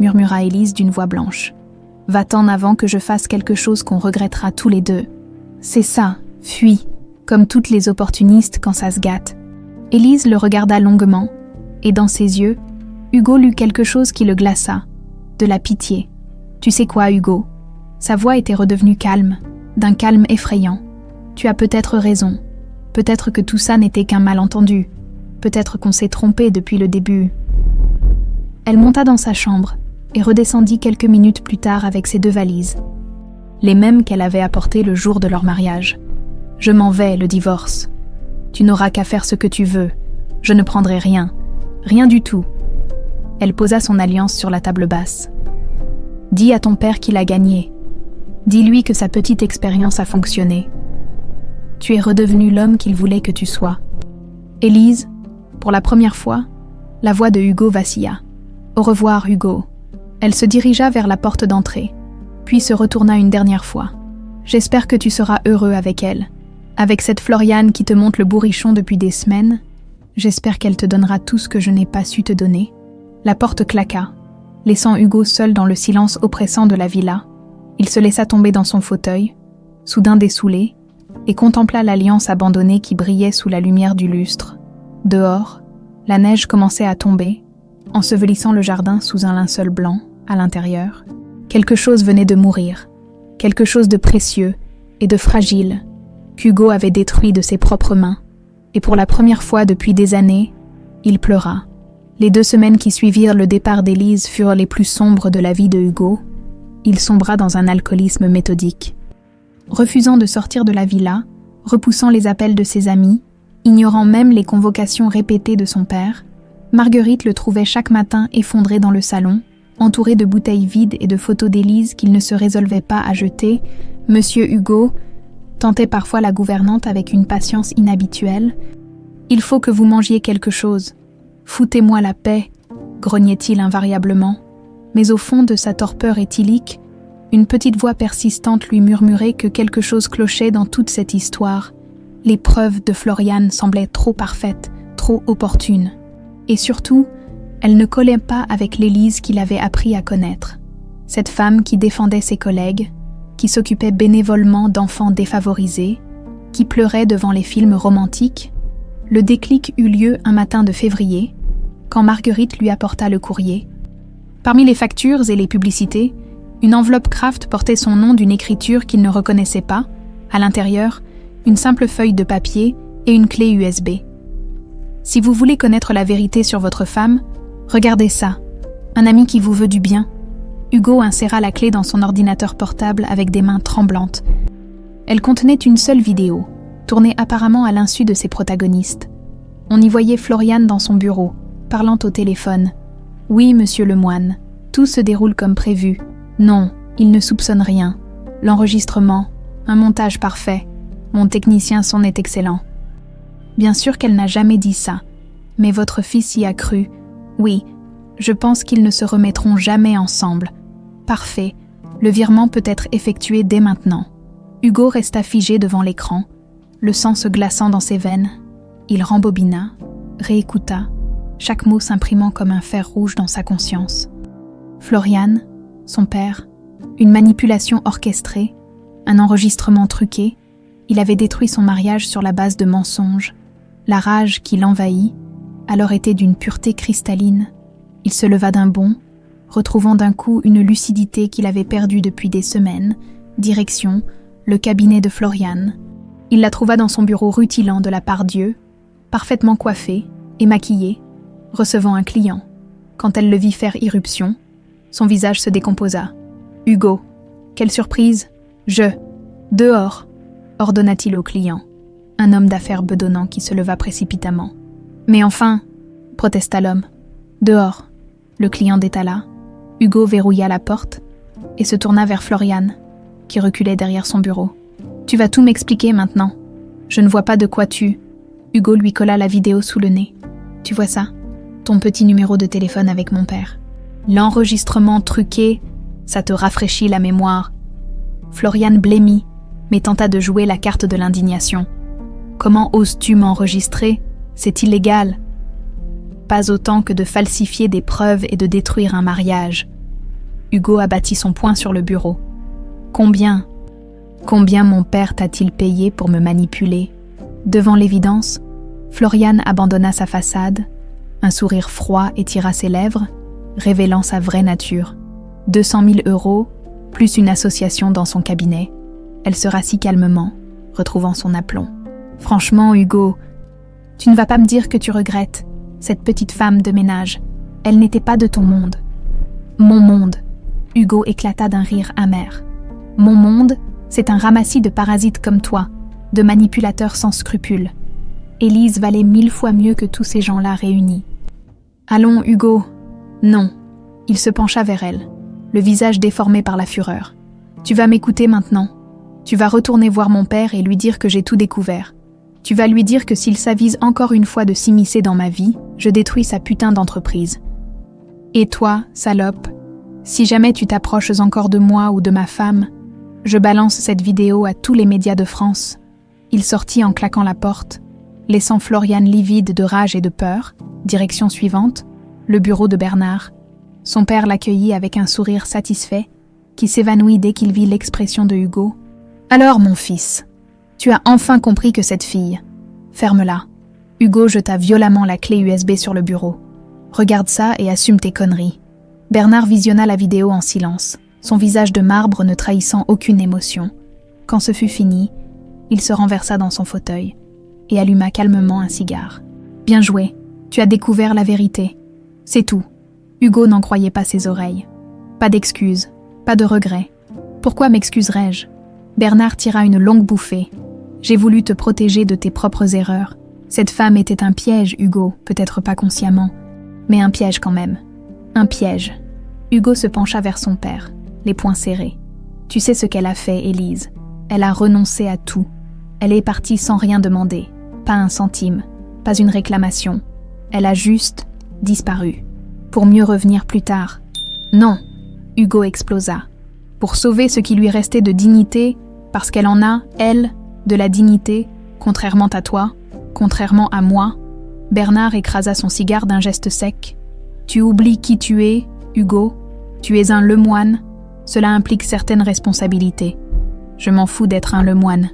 murmura Élise d'une voix blanche. « Va-t'en avant que je fasse quelque chose qu'on regrettera tous les deux. C'est ça, fuis, comme toutes les opportunistes quand ça se gâte. » Élise le regarda longuement, et dans ses yeux, Hugo lut quelque chose qui le glaça. De la pitié. « Tu sais quoi, Hugo ?» Sa voix était redevenue calme, d'un calme effrayant. « Tu as peut-être raison. Peut-être que tout ça n'était qu'un malentendu. Peut-être qu'on s'est trompé depuis le début. » Elle monta dans sa chambre et redescendit quelques minutes plus tard avec ses 2 valises. Les mêmes qu'elle avait apportées le jour de leur mariage. « Je m'en vais, le divorce. Tu n'auras qu'à faire ce que tu veux. Je ne prendrai rien. Rien du tout. » Elle posa son alliance sur la table basse. « Dis à ton père qu'il a gagné. Dis-lui que sa petite expérience a fonctionné. Tu es redevenu l'homme qu'il voulait que tu sois. » Élise, pour la première fois, la voix de Hugo vacilla. « Au revoir, Hugo. » Elle se dirigea vers la porte d'entrée, puis se retourna une dernière fois. « J'espère que tu seras heureux avec elle. Avec cette Floriane qui te monte le bourrichon depuis des semaines, j'espère qu'elle te donnera tout ce que je n'ai pas su te donner. » La porte claqua, laissant Hugo seul dans le silence oppressant de la villa. Il se laissa tomber dans son fauteuil, soudain dessoulé, et contempla l'alliance abandonnée qui brillait sous la lumière du lustre. Dehors, la neige commençait à tomber, ensevelissant le jardin sous un linceul blanc, à l'intérieur. Quelque chose venait de mourir, quelque chose de précieux et de fragile, qu'Hugo avait détruit de ses propres mains. Et pour la première fois depuis des années, il pleura. Les 2 semaines qui suivirent le départ d'Élise furent les plus sombres de la vie de Hugo. Il sombra dans un alcoolisme méthodique. Refusant de sortir de la villa, repoussant les appels de ses amis, ignorant même les convocations répétées de son père, Marguerite le trouvait chaque matin effondré dans le salon, entouré de bouteilles vides et de photos d'Élise qu'il ne se résolvait pas à jeter. « Monsieur Hugo », tentait parfois la gouvernante avec une patience inhabituelle, « il faut que vous mangiez quelque chose. Foutez-moi la paix », grognait-il invariablement. Mais au fond de sa torpeur éthylique, une petite voix persistante lui murmurait que quelque chose clochait dans toute cette histoire. Les preuves de Floriane semblaient trop parfaites, trop opportunes. Et surtout, elle ne collait pas avec l'Élise qu'il avait appris à connaître. Cette femme qui défendait ses collègues, qui s'occupait bénévolement d'enfants défavorisés, qui pleurait devant les films romantiques. Le déclic eut lieu un matin de février, quand Marguerite lui apporta le courrier. Parmi les factures et les publicités, une enveloppe Kraft portait son nom d'une écriture qu'il ne reconnaissait pas. À l'intérieur, une simple feuille de papier et une clé USB. Si vous voulez connaître la vérité sur votre femme, regardez ça. Un ami qui vous veut du bien. Hugo inséra la clé dans son ordinateur portable avec des mains tremblantes. Elle contenait une seule vidéo, tournée apparemment à l'insu de ses protagonistes. On y voyait Floriane dans son bureau, parlant au téléphone. « Oui, monsieur le moine, tout se déroule comme prévu. Non, il ne soupçonne rien. L'enregistrement, un montage parfait. Mon technicien son est excellent. » Bien sûr qu'elle n'a jamais dit ça, mais votre fils y a cru. Oui, je pense qu'ils ne se remettront jamais ensemble. Parfait, le virement peut être effectué dès maintenant. Hugo resta figé devant l'écran, le sang se glaçant dans ses veines. Il rembobina, réécouta, chaque mot s'imprimant comme un fer rouge dans sa conscience. Floriane, son père, une manipulation orchestrée, un enregistrement truqué, il avait détruit son mariage sur la base de mensonges. La rage qui l'envahit, alors était d'une pureté cristalline. Il se leva d'un bond, retrouvant d'un coup une lucidité qu'il avait perdue depuis des semaines. Direction, le cabinet de Floriane. Il la trouva dans son bureau rutilant de la Part-Dieu, parfaitement coiffée et maquillée, recevant un client. Quand elle le vit faire irruption, son visage se décomposa. « Hugo, quelle surprise ! Dehors !» ordonna-t-il au client, un homme d'affaires bedonnant qui se leva précipitamment. « Mais enfin !» protesta l'homme. « Dehors !» Le client détala. Hugo verrouilla la porte et se tourna vers Floriane, qui reculait derrière son bureau. « Tu vas tout m'expliquer maintenant. Je ne vois pas de quoi tu... » Hugo lui colla la vidéo sous le nez. « Tu vois ça? Ton petit numéro de téléphone avec mon père. L'enregistrement truqué, ça te rafraîchit la mémoire. » Floriane blêmit, mais tenta de jouer la carte de l'indignation. « Comment oses-tu m'enregistrer? C'est illégal. » Pas autant que de falsifier des preuves et de détruire un mariage. Hugo abattit son poing sur le bureau. « Combien mon père t'a-t-il payé pour me manipuler ?» Devant l'évidence, Floriane abandonna sa façade, un sourire froid étira ses lèvres, révélant sa vraie nature. 200 000 €, plus une association dans son cabinet. Elle se rassit calmement, retrouvant son aplomb. « Franchement, Hugo, tu ne vas pas me dire que tu regrettes cette petite femme de ménage. Elle n'était pas de ton monde. »« Mon monde !» Hugo éclata d'un rire amer. « Mon monde, c'est un ramassis de parasites comme toi, de manipulateurs sans scrupules. Élise valait 1000 fois mieux que tous ces gens-là réunis. »« Allons, Hugo. » »« Non. » Il se pencha vers elle, le visage déformé par la fureur. « Tu vas m'écouter maintenant. Tu vas retourner voir mon père et lui dire que j'ai tout découvert. Tu vas lui dire que s'il s'avise encore une fois de s'immiscer dans ma vie, je détruis sa putain d'entreprise. Et toi, salope, si jamais tu t'approches encore de moi ou de ma femme, je balance cette vidéo à tous les médias de France. » Il sortit en claquant la porte, laissant Floriane livide de rage et de peur. Direction suivante, le bureau de Bernard. Son père l'accueillit avec un sourire satisfait, qui s'évanouit dès qu'il vit l'expression de Hugo. « Alors, mon fils, tu as enfin compris que cette fille... Ferme-la. » Hugo jeta violemment la clé USB sur le bureau. « Regarde ça et assume tes conneries. » Bernard visionna la vidéo en silence, son visage de marbre ne trahissant aucune émotion. Quand ce fut fini, il se renversa dans son fauteuil et alluma calmement un cigare. « Bien joué, tu as découvert la vérité. C'est tout. » Hugo n'en croyait pas ses oreilles. « Pas d'excuses, pas de regrets. Pourquoi m'excuserais-je » Bernard tira une longue bouffée. « J'ai voulu te protéger de tes propres erreurs. Cette femme était un piège, Hugo, peut-être pas consciemment, mais un piège quand même. Un piège. » Hugo se pencha vers son père, les poings serrés. « Tu sais ce qu'elle a fait, Élise. Elle a renoncé à tout. Elle est partie sans rien demander. Pas un centime, pas une réclamation. Elle a juste disparu. Pour mieux revenir plus tard. » « Non !» Hugo explosa. « Pour sauver ce qui lui restait de dignité, parce qu'elle en a, elle, de la dignité, contrairement à toi, contrairement à moi. » Bernard écrasa son cigare d'un geste sec. « Tu oublies qui tu es, Hugo. Tu es un lemoine. Cela implique certaines responsabilités. Je m'en fous d'être un lemoine. »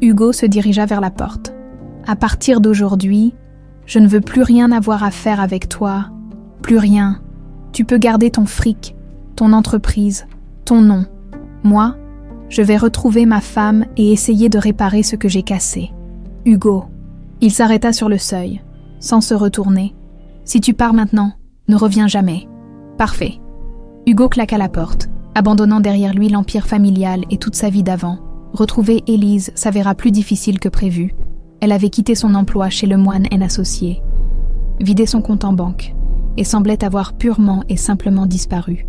Hugo se dirigea vers la porte. « À partir d'aujourd'hui, je ne veux plus rien avoir à faire avec toi. Plus rien. Tu peux garder ton fric, ton entreprise, ton nom. Moi, je vais retrouver ma femme et essayer de réparer ce que j'ai cassé. Hugo. » Il s'arrêta sur le seuil, sans se retourner. « Si tu pars maintenant, ne reviens jamais. »« Parfait. » Hugo claqua la porte, abandonnant derrière lui l'empire familial et toute sa vie d'avant. Retrouver Élise s'avéra plus difficile que prévu. Elle avait quitté son emploi chez Lemoine & Associés, vidé son compte en banque, et semblait avoir purement et simplement disparu.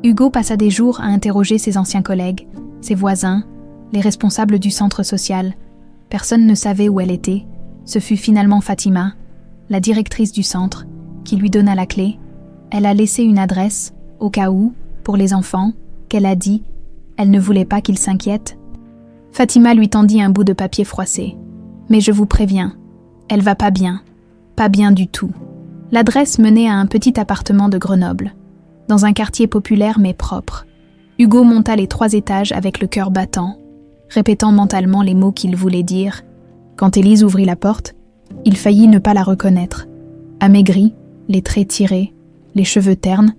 Hugo passa des jours à interroger ses anciens collègues, ses voisins, les responsables du centre social. Personne ne savait où elle était. Ce fut finalement Fatima, la directrice du centre, qui lui donna la clé. Elle a laissé une adresse, au cas où, pour les enfants, qu'elle a dit. Elle ne voulait pas qu'ils s'inquiètent. Fatima lui tendit un bout de papier froissé. « Mais je vous préviens, elle va pas bien. Pas bien du tout. » L'adresse menait à un petit appartement de Grenoble, dans un quartier populaire mais propre. Hugo monta les 3 étages avec le cœur battant, répétant mentalement les mots qu'il voulait dire. Quand Élise ouvrit la porte, il faillit ne pas la reconnaître. Amaigrie, les traits tirés, les cheveux ternes,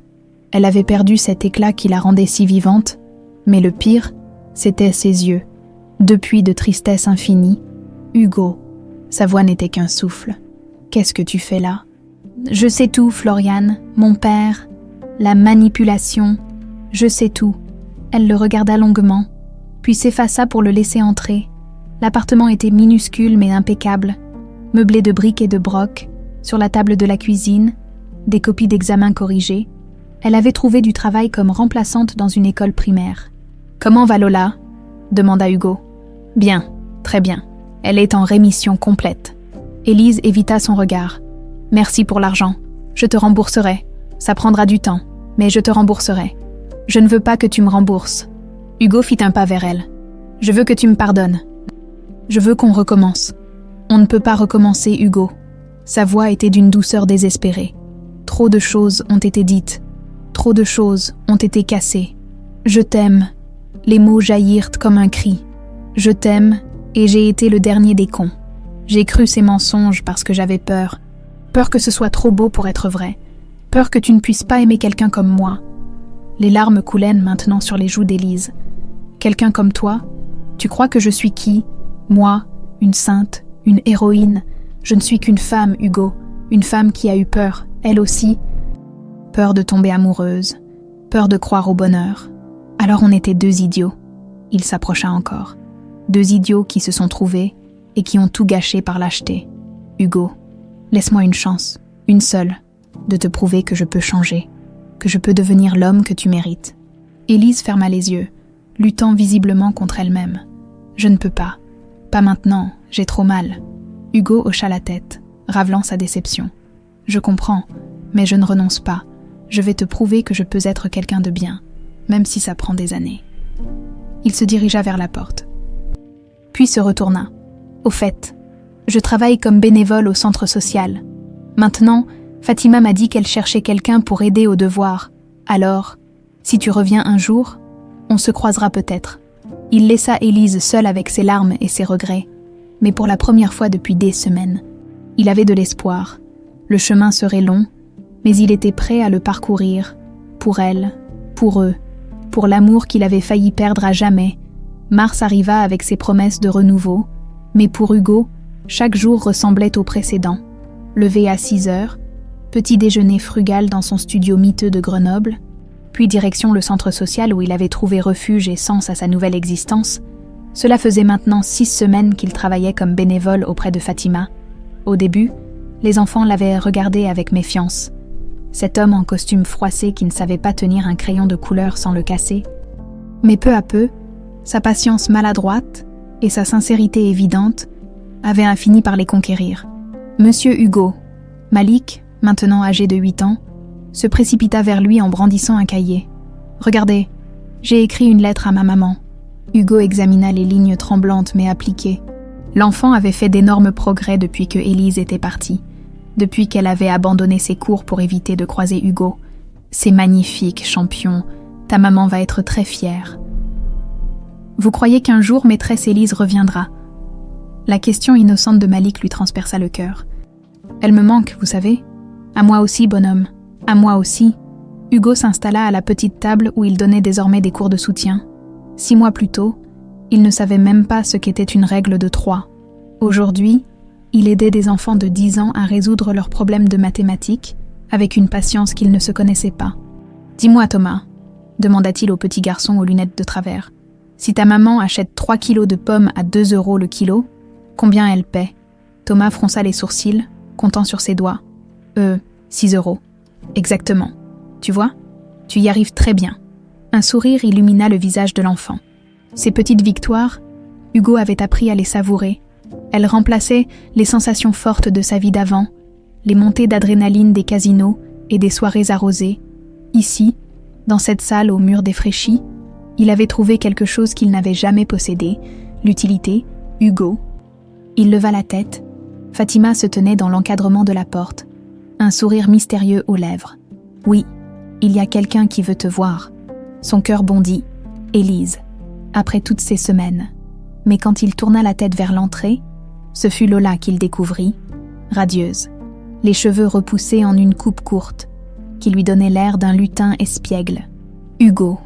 elle avait perdu cet éclat qui la rendait si vivante, mais le pire, c'était ses yeux. Depuis de tristesse infinie, « Hugo !» Sa voix n'était qu'un souffle. « Qu'est-ce que tu fais là ?»« Je sais tout, Floriane, mon père, la manipulation, je sais tout. » Elle le regarda longuement, puis s'effaça pour le laisser entrer. L'appartement était minuscule mais impeccable, meublé de briques et de brocs, sur la table de la cuisine, des copies d'examens corrigées. Elle avait trouvé du travail comme remplaçante dans une école primaire. « Comment va Lola ?» demanda Hugo. « Bien, très bien. Elle est en rémission complète. » Élise évita son regard. « Merci pour l'argent. Je te rembourserai. Ça prendra du temps, mais je te rembourserai. Je ne veux pas que tu me rembourses. » Hugo fit un pas vers elle. « Je veux que tu me pardonnes. Je veux qu'on recommence. » « On ne peut pas recommencer, Hugo. » Sa voix était d'une douceur désespérée. Trop de choses ont été dites. Trop de choses ont été cassées. « Je t'aime. » Les mots jaillirent comme un cri. « Je t'aime et j'ai été le dernier des cons. J'ai cru ces mensonges parce que j'avais peur. Peur que ce soit trop beau pour être vrai. Peur que tu ne puisses pas aimer quelqu'un comme moi. » Les larmes coulaient maintenant sur les joues d'Élise. « Quelqu'un comme toi? Tu crois que je suis qui? Moi, une sainte, une héroïne. Je ne suis qu'une femme, Hugo. Une femme qui a eu peur, elle aussi. Peur de tomber amoureuse. Peur de croire au bonheur. Alors on était 2 idiots. » Il s'approcha encore. 2 idiots qui se sont trouvés et qui ont tout gâché par lâcheté. « Hugo, laisse-moi une chance, une seule, de te prouver que je peux changer, que je peux devenir l'homme que tu mérites. » Élise ferma les yeux, luttant visiblement contre elle-même. « Je ne peux pas. Pas maintenant, j'ai trop mal. » Hugo hocha la tête, ravelant sa déception. « Je comprends, mais je ne renonce pas. Je vais te prouver que je peux être quelqu'un de bien, même si ça prend des années. » Il se dirigea vers la porte. Puis se retourna. « Au fait, je travaille comme bénévole au centre social. Maintenant, Fatima m'a dit qu'elle cherchait quelqu'un pour aider aux devoirs. Alors, si tu reviens un jour, on se croisera peut-être. » Il laissa Élise seule avec ses larmes et ses regrets, mais pour la première fois depuis des semaines. Il avait de l'espoir. Le chemin serait long, mais il était prêt à le parcourir, pour elle, pour eux, pour l'amour qu'il avait failli perdre à jamais. Mars arriva avec ses promesses de renouveau, mais pour Hugo, chaque jour ressemblait au précédent. Levé à 6 heures, petit déjeuner frugal dans son studio miteux de Grenoble, puis direction le centre social où il avait trouvé refuge et sens à sa nouvelle existence. Cela faisait maintenant 6 semaines qu'il travaillait comme bénévole auprès de Fatima. Au début, les enfants l'avaient regardé avec méfiance. Cet homme en costume froissé qui ne savait pas tenir un crayon de couleur sans le casser. Mais peu à peu, sa patience maladroite et sa sincérité évidente avaient fini par les conquérir. Monsieur Hugo, Malik, maintenant âgé de 8 ans, se précipita vers lui en brandissant un cahier. « Regardez, j'ai écrit une lettre à ma maman. » Hugo examina les lignes tremblantes mais appliquées. L'enfant avait fait d'énormes progrès depuis que Élise était partie, depuis qu'elle avait abandonné ses cours pour éviter de croiser Hugo. « C'est magnifique, champion. Ta maman va être très fière. » « Vous croyez qu'un jour maîtresse Élise reviendra ?» La question innocente de Malik lui transperça le cœur. « Elle me manque, vous savez. À moi aussi, bonhomme. À moi aussi. » Hugo s'installa à la petite table où il donnait désormais des cours de soutien. 6 mois plus tôt, il ne savait même pas ce qu'était une règle de 3. Aujourd'hui, Il aidait des enfants de 10 ans à résoudre leurs problèmes de mathématiques avec une patience qu'ils ne se connaissaient pas. « Dis-moi, Thomas, demanda-t-il au petit garçon aux lunettes de travers, si ta maman achète 3 kilos de pommes à 2 € le kilo, combien elle paie ?» Thomas fronça les sourcils, comptant sur ses doigts. 6 €. Exactement. Tu vois ? Tu y arrives très bien. Un sourire illumina le visage de l'enfant. Ces petites victoires, Hugo avait appris à les savourer. Elles remplaçaient les sensations fortes de sa vie d'avant, les montées d'adrénaline des casinos et des soirées arrosées. Ici, dans cette salle aux murs défraîchis, il avait trouvé quelque chose qu'il n'avait jamais possédé, l'utilité, Hugo. Il leva la tête. Fatima se tenait dans l'encadrement de la porte, un sourire mystérieux aux lèvres. « Oui, il y a quelqu'un qui veut te voir. » Son cœur bondit. Élise, après toutes ces semaines. Mais quand il tourna la tête vers l'entrée, ce fut Lola qu'il découvrit, radieuse, les cheveux repoussés en une coupe courte, qui lui donnait l'air d'un lutin espiègle. « Hugo !»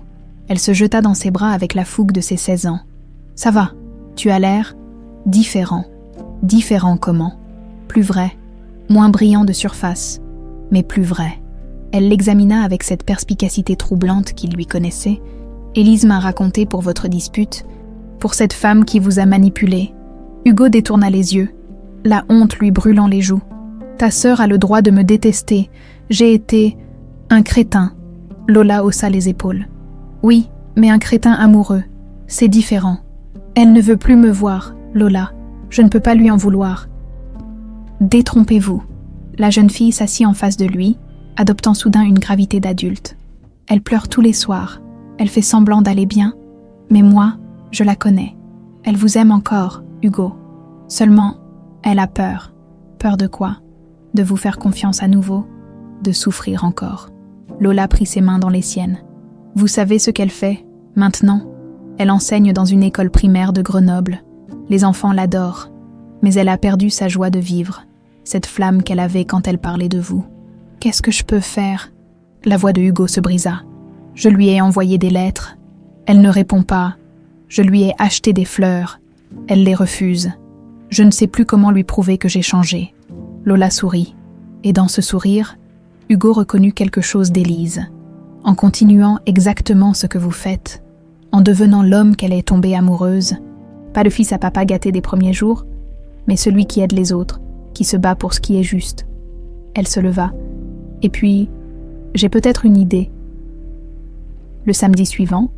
Elle se jeta dans ses bras avec la fougue de ses 16 ans. « Ça va, tu as l'air différent. » Différent comment ? Plus vrai, moins brillant de surface, mais plus vrai. Elle l'examina avec cette perspicacité troublante qu'il lui connaissait. « Élise m'a raconté pour votre dispute, pour cette femme qui vous a manipulé. » Hugo détourna les yeux, la honte lui brûlant les joues. « Ta sœur a le droit de me détester. J'ai été un crétin. » Lola haussa les épaules. « Oui, mais un crétin amoureux. C'est différent. Elle ne veut plus me voir, Lola. Je ne peux pas lui en vouloir. » « Détrompez-vous. » La jeune fille s'assit en face de lui, adoptant soudain une gravité d'adulte. Elle pleure tous les soirs. Elle fait semblant d'aller bien. Mais moi, je la connais. Elle vous aime encore, Hugo. Seulement, elle a peur. Peur de quoi ? De vous faire confiance à nouveau ? De souffrir encore. Lola prit ses mains dans les siennes. Vous savez ce qu'elle fait, maintenant ? Elle enseigne dans une école primaire de Grenoble. Les enfants l'adorent. Mais elle a perdu sa joie de vivre, cette flamme qu'elle avait quand elle parlait de vous. « Qu'est-ce que je peux faire ?» La voix de Hugo se brisa. « Je lui ai envoyé des lettres. Elle ne répond pas. Je lui ai acheté des fleurs. Elle les refuse. Je ne sais plus comment lui prouver que j'ai changé. » Lola sourit. Et dans ce sourire, Hugo reconnut quelque chose d'Élise. En continuant exactement ce que vous faites, en devenant l'homme qu'elle est tombée amoureuse, pas le fils à papa gâté des premiers jours, mais celui qui aide les autres, qui se bat pour ce qui est juste. Elle se leva. Et puis, j'ai peut-être une idée. Le samedi suivant,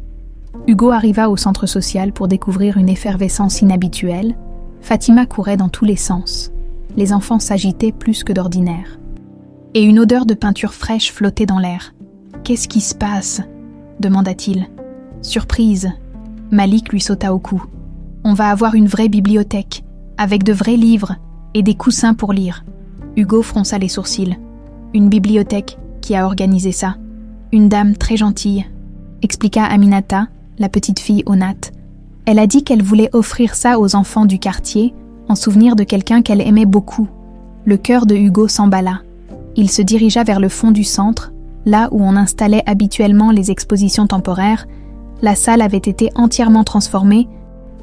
Hugo arriva au centre social pour découvrir une effervescence inhabituelle. Fatima courait dans tous les sens. Les enfants s'agitaient plus que d'ordinaire. Et une odeur de peinture fraîche flottait dans l'air. « Qu'est-ce qui se passe ?» demanda-t-il. « Surprise !» Malik lui sauta au cou. « On va avoir une vraie bibliothèque, avec de vrais livres et des coussins pour lire. » Hugo fronça les sourcils. « Une bibliothèque qui a organisé ça. Une dame très gentille, » expliqua Aminata, la petite fille honnête. Elle a dit qu'elle voulait offrir ça aux enfants du quartier en souvenir de quelqu'un qu'elle aimait beaucoup. Le cœur de Hugo s'emballa. Il se dirigea vers le fond du centre, là où on installait habituellement les expositions temporaires. La salle avait été entièrement transformée.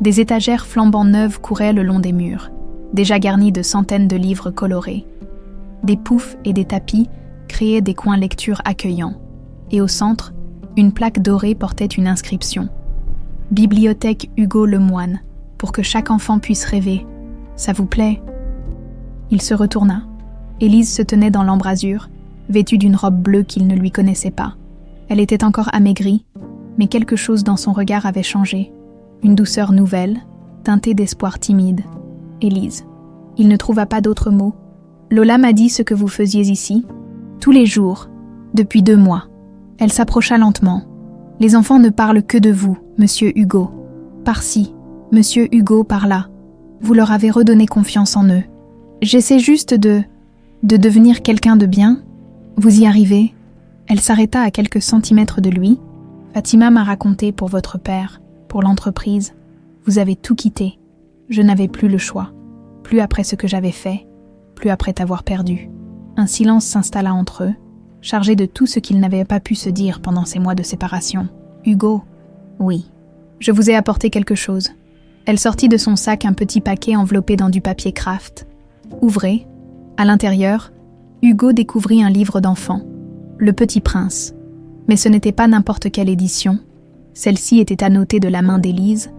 Des étagères flambant neuves couraient le long des murs, déjà garnies de centaines de livres colorés. Des poufs et des tapis créaient des coins lecture accueillants. Et au centre, une plaque dorée portait une inscription. « Bibliothèque Hugo Lemoine, pour que chaque enfant puisse rêver. Ça vous plaît ?» Il se retourna. Élise se tenait dans l'embrasure, vêtue d'une robe bleue qu'il ne lui connaissait pas. Elle était encore amaigrie, mais quelque chose dans son regard avait changé. Une douceur nouvelle, teintée d'espoir timide. « Élise. » Il ne trouva pas d'autres mots. « Lola m'a dit ce que vous faisiez ici, tous les jours, depuis 2 mois. » Elle s'approcha lentement. « Les enfants ne parlent que de vous, monsieur Hugo. Par-ci, monsieur Hugo par-là. Vous leur avez redonné confiance en eux. J'essaie juste de devenir quelqu'un de bien. Vous y arrivez ?» Elle s'arrêta à quelques centimètres de lui. « Fatima m'a raconté pour votre père, pour l'entreprise. Vous avez tout quitté. Je n'avais plus le choix. Plus après ce que j'avais fait, plus après t'avoir perdu. » Un silence s'installa entre eux, chargé de tout ce qu'ils n'avaient pas pu se dire pendant ces mois de séparation. « Hugo, oui, je vous ai apporté quelque chose. » Elle sortit de son sac un petit paquet enveloppé dans du papier craft. Ouvrez. À l'intérieur, Hugo découvrit un livre d'enfant, Le Petit Prince. Mais ce n'était pas n'importe quelle édition. Celle-ci était annotée de la main d'Élise,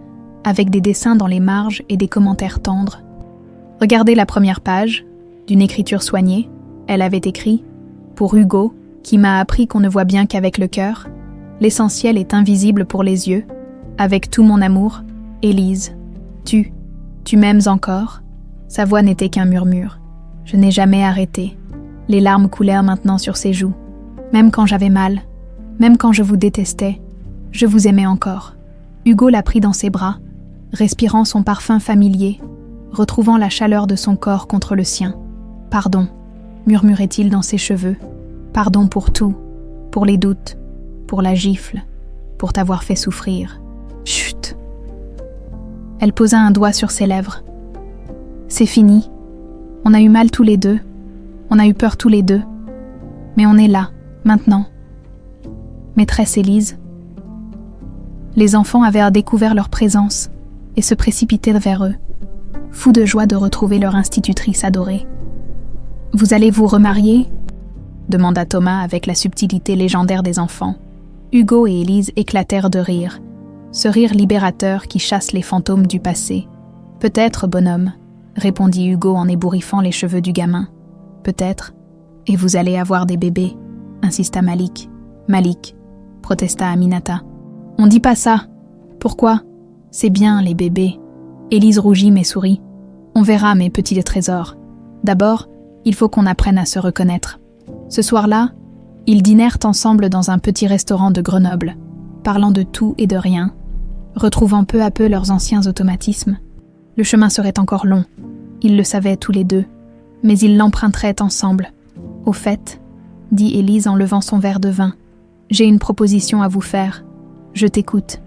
avec des dessins dans les marges et des commentaires tendres. Regardez la première page, d'une écriture soignée. Elle avait écrit « Pour Hugo, qui m'a appris qu'on ne voit bien qu'avec le cœur, l'essentiel est invisible pour les yeux. Avec tout mon amour, Élise. Tu m'aimes encore ?» Sa voix n'était qu'un murmure. Je n'ai jamais arrêté. Les larmes coulèrent maintenant sur ses joues. Même quand j'avais mal, même quand je vous détestais, je vous aimais encore. Hugo la prit dans ses bras, respirant son parfum familier, retrouvant la chaleur de son corps contre le sien. « Pardon », murmurait-il dans ses cheveux. « Pardon pour tout, pour les doutes, pour la gifle, pour t'avoir fait souffrir. » Chut. Elle posa un doigt sur ses lèvres. « C'est fini. On a eu mal tous les deux. On a eu peur tous les deux. Mais on est là, maintenant. » Maîtresse Élise. Les enfants avaient découvert leur présence et se précipitaient vers eux, fous de joie de retrouver leur institutrice adorée. « Vous allez vous remarier ?» demanda Thomas avec la subtilité légendaire des enfants. Hugo et Élise éclatèrent de rire, ce rire libérateur qui chasse les fantômes du passé. « Peut-être, bonhomme, » répondit Hugo en ébouriffant les cheveux du gamin. « Peut-être, et vous allez avoir des bébés, » insista Malik. « Malik, » protesta Aminata. « On dit pas ça. Pourquoi ? C'est bien, les bébés. » Élise rougit mais sourit. « On verra, mes petits trésors. D'abord, il faut qu'on apprenne à se reconnaître. » Ce soir-là, ils dînèrent ensemble dans un petit restaurant de Grenoble, parlant de tout et de rien, retrouvant peu à peu leurs anciens automatismes. Le chemin serait encore long, ils le savaient tous les deux, mais ils l'emprunteraient ensemble. « Au fait, » dit Élise en levant son verre de vin, « j'ai une proposition à vous faire. Je t'écoute.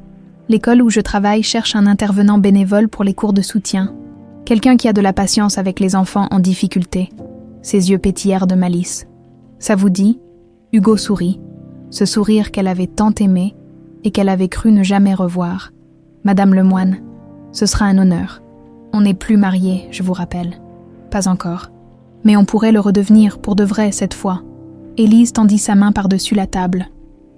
L'école où je travaille cherche un intervenant bénévole pour les cours de soutien. Quelqu'un qui a de la patience avec les enfants en difficulté. » Ses yeux pétillèrent de malice. « Ça vous dit ?» Hugo sourit, ce sourire qu'elle avait tant aimé et qu'elle avait cru ne jamais revoir. « Madame Lemoine, ce sera un honneur. On n'est plus mariés, je vous rappelle. Pas encore. Mais on pourrait le redevenir pour de vrai cette fois. » Élise tendit sa main par-dessus la table.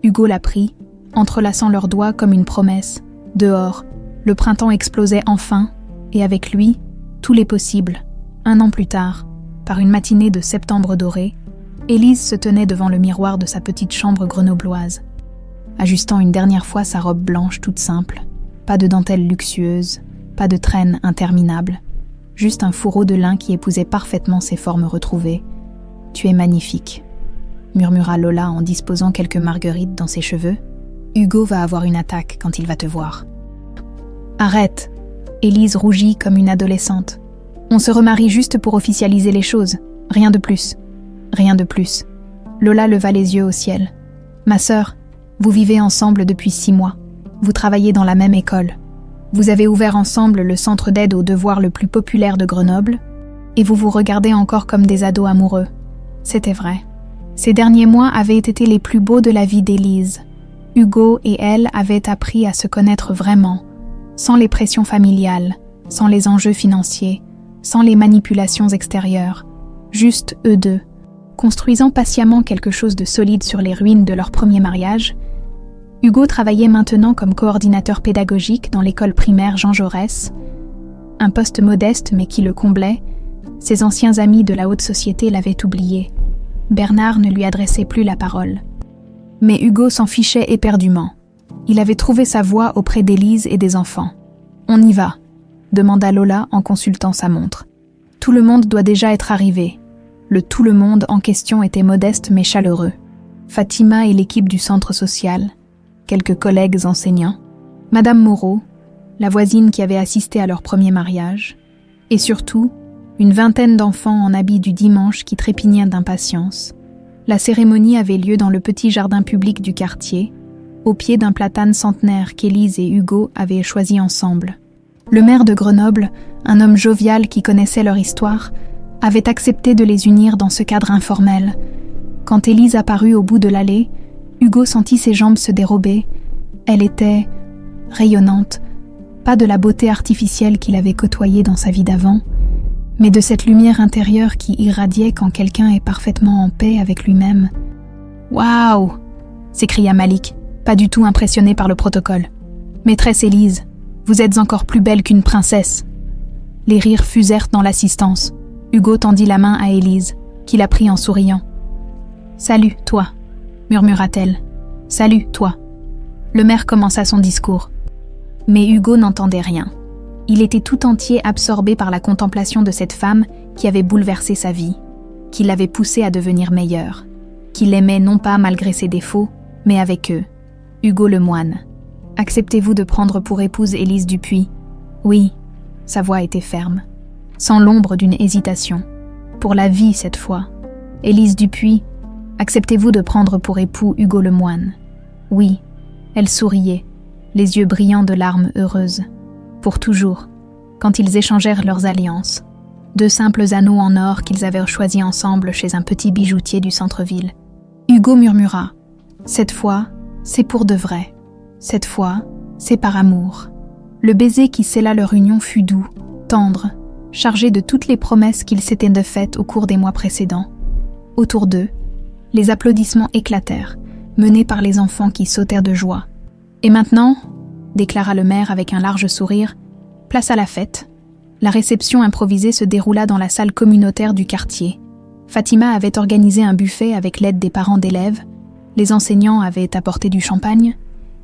Hugo la prit, entrelaçant leurs doigts comme une promesse. Dehors, le printemps explosait enfin, et avec lui, tous les possibles. 1 an plus tard, par une matinée de septembre doré, Élise se tenait devant le miroir de sa petite chambre grenobloise, ajustant une dernière fois sa robe blanche toute simple, pas de dentelle luxueuse, pas de traîne interminable, juste un fourreau de lin qui épousait parfaitement ses formes retrouvées. « Tu es magnifique », murmura Lola en disposant quelques marguerites dans ses cheveux. « Hugo va avoir une attaque quand il va te voir. »« Arrête !» Élise rougit comme une adolescente. « On se remarie juste pour officialiser les choses, rien de plus. » Rien de plus. Lola leva les yeux au ciel. « Ma sœur, vous vivez ensemble depuis 6 mois. Vous travaillez dans la même école. Vous avez ouvert ensemble le centre d'aide aux devoirs le plus populaire de Grenoble, et vous vous regardez encore comme des ados amoureux. » C'était vrai. Ces derniers mois avaient été les plus beaux de la vie d'Élise. Hugo et elle avaient appris à se connaître vraiment, sans les pressions familiales, sans les enjeux financiers, sans les manipulations extérieures. Juste eux deux. Construisant patiemment quelque chose de solide sur les ruines de leur premier mariage, Hugo travaillait maintenant comme coordinateur pédagogique dans l'école primaire Jean Jaurès, un poste modeste mais qui le comblait. Ses anciens amis de la haute société l'avaient oublié. Bernard ne lui adressait plus la parole. Mais Hugo s'en fichait éperdument. Il avait trouvé sa voie auprès d'Élise et des enfants. « On y va ?» demanda Lola en consultant sa montre. « Tout le monde doit déjà être arrivé. » Le tout le monde en question était modeste mais chaleureux. Fatima et l'équipe du centre social, quelques collègues enseignants, Madame Moreau, la voisine qui avait assisté à leur premier mariage, et surtout, une vingtaine d'enfants en habits du dimanche qui trépignaient d'impatience. La cérémonie avait lieu dans le petit jardin public du quartier, au pied d'un platane centenaire qu'Élise et Hugo avaient choisi ensemble. Le maire de Grenoble, un homme jovial qui connaissait leur histoire, avait accepté de les unir dans ce cadre informel. Quand Élise apparut au bout de l'allée, Hugo sentit ses jambes se dérober. Elle était rayonnante, pas de la beauté artificielle qu'il avait côtoyée dans sa vie d'avant, mais de cette lumière intérieure qui irradiait quand quelqu'un est parfaitement en paix avec lui-même. « Waouh !» s'écria Malik, pas du tout impressionné par le protocole. « Maîtresse Élise, vous êtes encore plus belle qu'une princesse !» Les rires fusèrent dans l'assistance. Hugo tendit la main à Élise, qui la prit en souriant. « Salut, toi !» murmura-t-elle. « Salut, toi !» Le maire commença son discours. Mais Hugo n'entendait rien. Il était tout entier absorbé par la contemplation de cette femme qui avait bouleversé sa vie, qui l'avait poussé à devenir meilleur, qui l'aimait non pas malgré ses défauts, mais avec eux. Hugo le moine. « Acceptez-vous de prendre pour épouse Élise Dupuis ?»« Oui. » Sa voix était ferme, sans l'ombre d'une hésitation. « Pour la vie cette fois. Élise Dupuis, acceptez-vous de prendre pour époux Hugo le moine ?»« Oui. » Elle souriait, les yeux brillants de larmes heureuses. Pour toujours, quand ils échangèrent leurs alliances. 2 simples anneaux en or qu'ils avaient choisis ensemble chez un petit bijoutier du centre-ville. Hugo murmura « Cette fois, c'est pour de vrai. Cette fois, c'est par amour. » Le baiser qui scella leur union fut doux, tendre, chargé de toutes les promesses qu'ils s'étaient faites au cours des mois précédents. Autour d'eux, les applaudissements éclatèrent, menés par les enfants qui sautèrent de joie. « Et maintenant, » déclara le maire avec un large sourire, « place à la fête. » La réception improvisée se déroula dans la salle communautaire du quartier. Fatima avait organisé un buffet avec l'aide des parents d'élèves, les enseignants avaient apporté du champagne,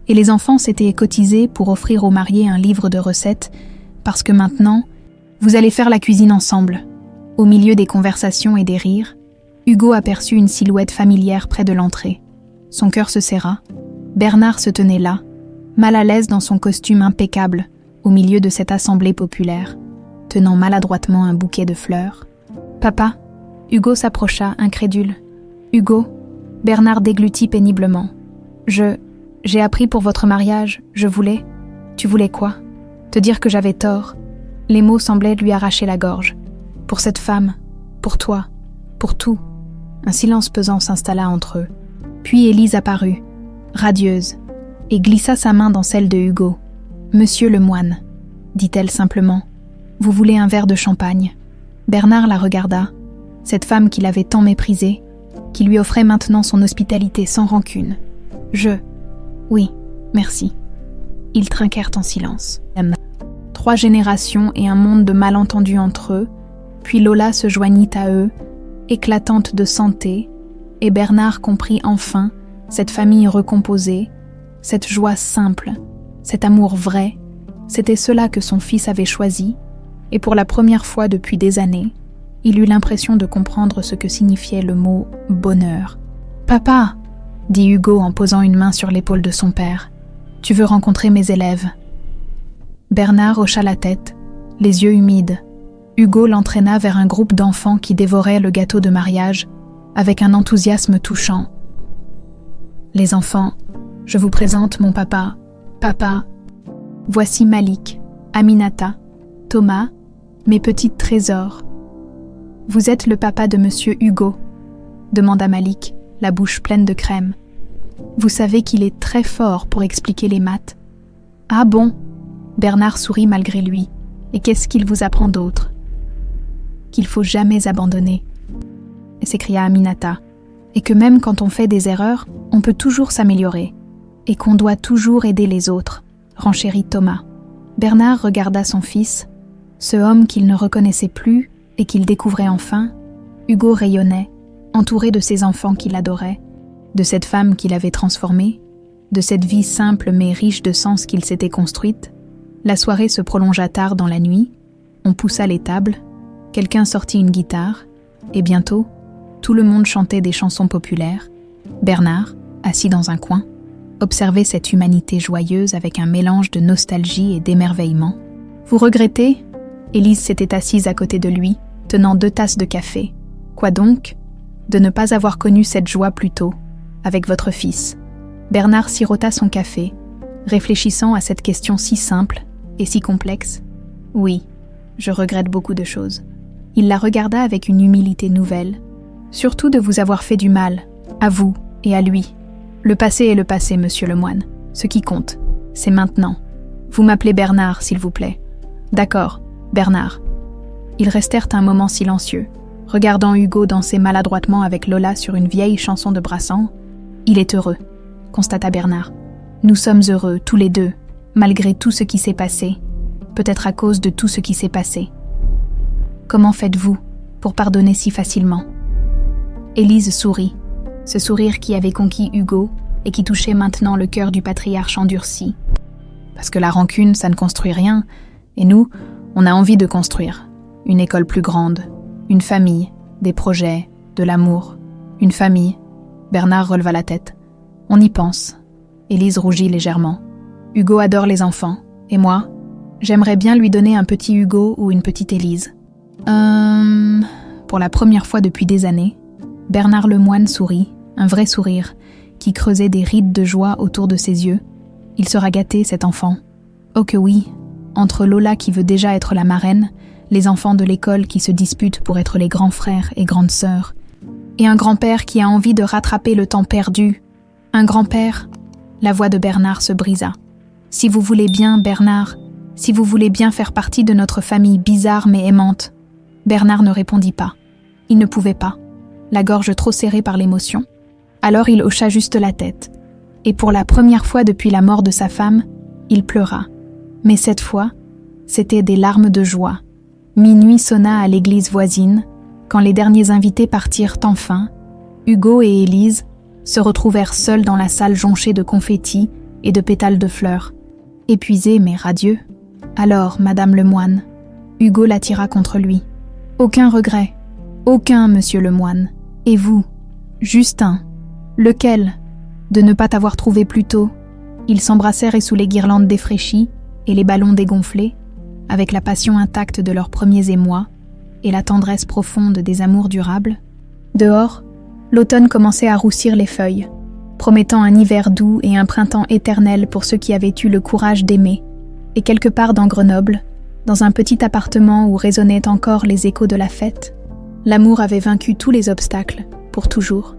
et les enfants s'étaient cotisés pour offrir aux mariés un livre de recettes, parce que maintenant, vous allez faire la cuisine ensemble. Au milieu des conversations et des rires, Hugo aperçut une silhouette familière près de l'entrée. Son cœur se serra. Bernard se tenait là, mal à l'aise dans son costume impeccable, au milieu de cette assemblée populaire, tenant maladroitement un bouquet de fleurs. « Papa ?» Hugo s'approcha, incrédule. « Hugo ?» Bernard déglutit péniblement. « J'ai appris pour votre mariage, je voulais... » « Tu voulais quoi ? Te dire que j'avais tort. » Les mots semblaient lui arracher la gorge. « Pour cette femme, pour toi, pour tout. » Un silence pesant s'installa entre eux. Puis Élise apparut, radieuse, et glissa sa main dans celle de Hugo. « Monsieur le moine, » dit-elle simplement, « vous voulez un verre de champagne ?» Bernard la regarda, cette femme qu'il avait tant méprisée, qui lui offrait maintenant son hospitalité sans rancune. « Oui, merci. » Ils trinquèrent en silence. 3 générations et un monde de malentendus entre eux, puis Lola se joignit à eux, éclatante de santé, et Bernard comprit enfin cette famille recomposée, cette joie simple, cet amour vrai. C'était cela que son fils avait choisi, et pour la première fois depuis des années, il eut l'impression de comprendre ce que signifiait le mot « bonheur ». « Papa !» dit Hugo en posant une main sur l'épaule de son père. « Tu veux rencontrer mes élèves ?» Bernard hocha la tête, les yeux humides. Hugo l'entraîna vers un groupe d'enfants qui dévoraient le gâteau de mariage avec un enthousiasme touchant. « Les enfants, je vous présente mon papa. Papa, voici Malik, Aminata, Thomas, mes petits trésors. »« Vous êtes le papa de monsieur Hugo ?» demanda Malik, la bouche pleine de crème. « Vous savez qu'il est très fort pour expliquer les maths. »« Ah bon ?» Bernard sourit malgré lui. « Et qu'est-ce qu'il vous apprend d'autre ?»« Qu'il faut jamais abandonner. » s'écria Aminata. « Et que même quand on fait des erreurs, on peut toujours s'améliorer. Et qu'on doit toujours aider les autres. » renchérit Thomas. Bernard regarda son fils, ce homme qu'il ne reconnaissait plus et qu'il découvrait enfin. Hugo rayonnait, entouré de ses enfants qu'il adorait, de cette femme qu'il avait transformée, de cette vie simple mais riche de sens qu'il s'était construite. La soirée se prolongea tard dans la nuit, on poussa les tables, quelqu'un sortit une guitare, et bientôt, tout le monde chantait des chansons populaires. Bernard, assis dans un coin, observait cette humanité joyeuse avec un mélange de nostalgie et d'émerveillement. « Vous regrettez ?» Élise s'était assise à côté de lui, tenant 2 tasses de café. « Quoi donc ? De ne pas avoir connu cette joie plus tôt, avec votre fils. » Bernard sirota son café, réfléchissant à cette question si simple et si complexe. « Oui, je regrette beaucoup de choses. » Il la regarda avec une humilité nouvelle. « Surtout de vous avoir fait du mal, à vous et à lui. Le passé est le passé, monsieur le moine. Ce qui compte, c'est maintenant. Vous m'appelez Bernard, s'il vous plaît. »« D'accord, Bernard. » Ils restèrent un moment silencieux, regardant Hugo danser maladroitement avec Lola sur une vieille chanson de Brassens. « Il est heureux », constata Bernard. « Nous sommes heureux, tous les deux, malgré tout ce qui s'est passé, peut-être à cause de tout ce qui s'est passé. Comment faites-vous pour pardonner si facilement ?» Élise sourit, ce sourire qui avait conquis Hugo et qui touchait maintenant le cœur du patriarche endurci. Parce que la rancune, ça ne construit rien, et nous, on a envie de construire. Une école plus grande, une famille, des projets, de l'amour. Une famille. Bernard releva la tête. On y pense. Élise rougit légèrement. Hugo adore les enfants, et moi, j'aimerais bien lui donner un petit Hugo ou une petite Élise. Pour la première fois depuis des années, Bernard Lemoine sourit, un vrai sourire, qui creusait des rides de joie autour de ses yeux. Il sera gâté, cet enfant. Oh que oui, entre Lola qui veut déjà être la marraine, les enfants de l'école qui se disputent pour être les grands frères et grandes sœurs, et un grand-père qui a envie de rattraper le temps perdu. Un grand-père. La voix de Bernard se brisa. Si vous voulez bien, Bernard, si vous voulez bien faire partie de notre famille bizarre mais aimante. Bernard ne répondit pas. Il ne pouvait pas, la gorge trop serrée par l'émotion. Alors il hocha juste la tête. Et pour la première fois depuis la mort de sa femme, il pleura. Mais cette fois, c'était des larmes de joie. Minuit sonna à l'église voisine, quand les derniers invités partirent enfin. Hugo et Élise se retrouvèrent seuls dans la salle jonchée de confettis et de pétales de fleurs. Épuisés mais radieux. Alors, Madame Lemoine, Hugo l'attira contre lui. Aucun regret. Aucun, Monsieur Lemoine. Et vous, Justin, lequel? De ne pas t'avoir trouvé plus tôt. Ils s'embrassèrent et sous les guirlandes défraîchies et les ballons dégonflés, avec la passion intacte de leurs premiers émois et la tendresse profonde des amours durables. Dehors, l'automne commençait à roussir les feuilles, promettant un hiver doux et un printemps éternel pour ceux qui avaient eu le courage d'aimer. Et quelque part dans Grenoble, dans un petit appartement où résonnaient encore les échos de la fête, l'amour avait vaincu tous les obstacles, pour toujours.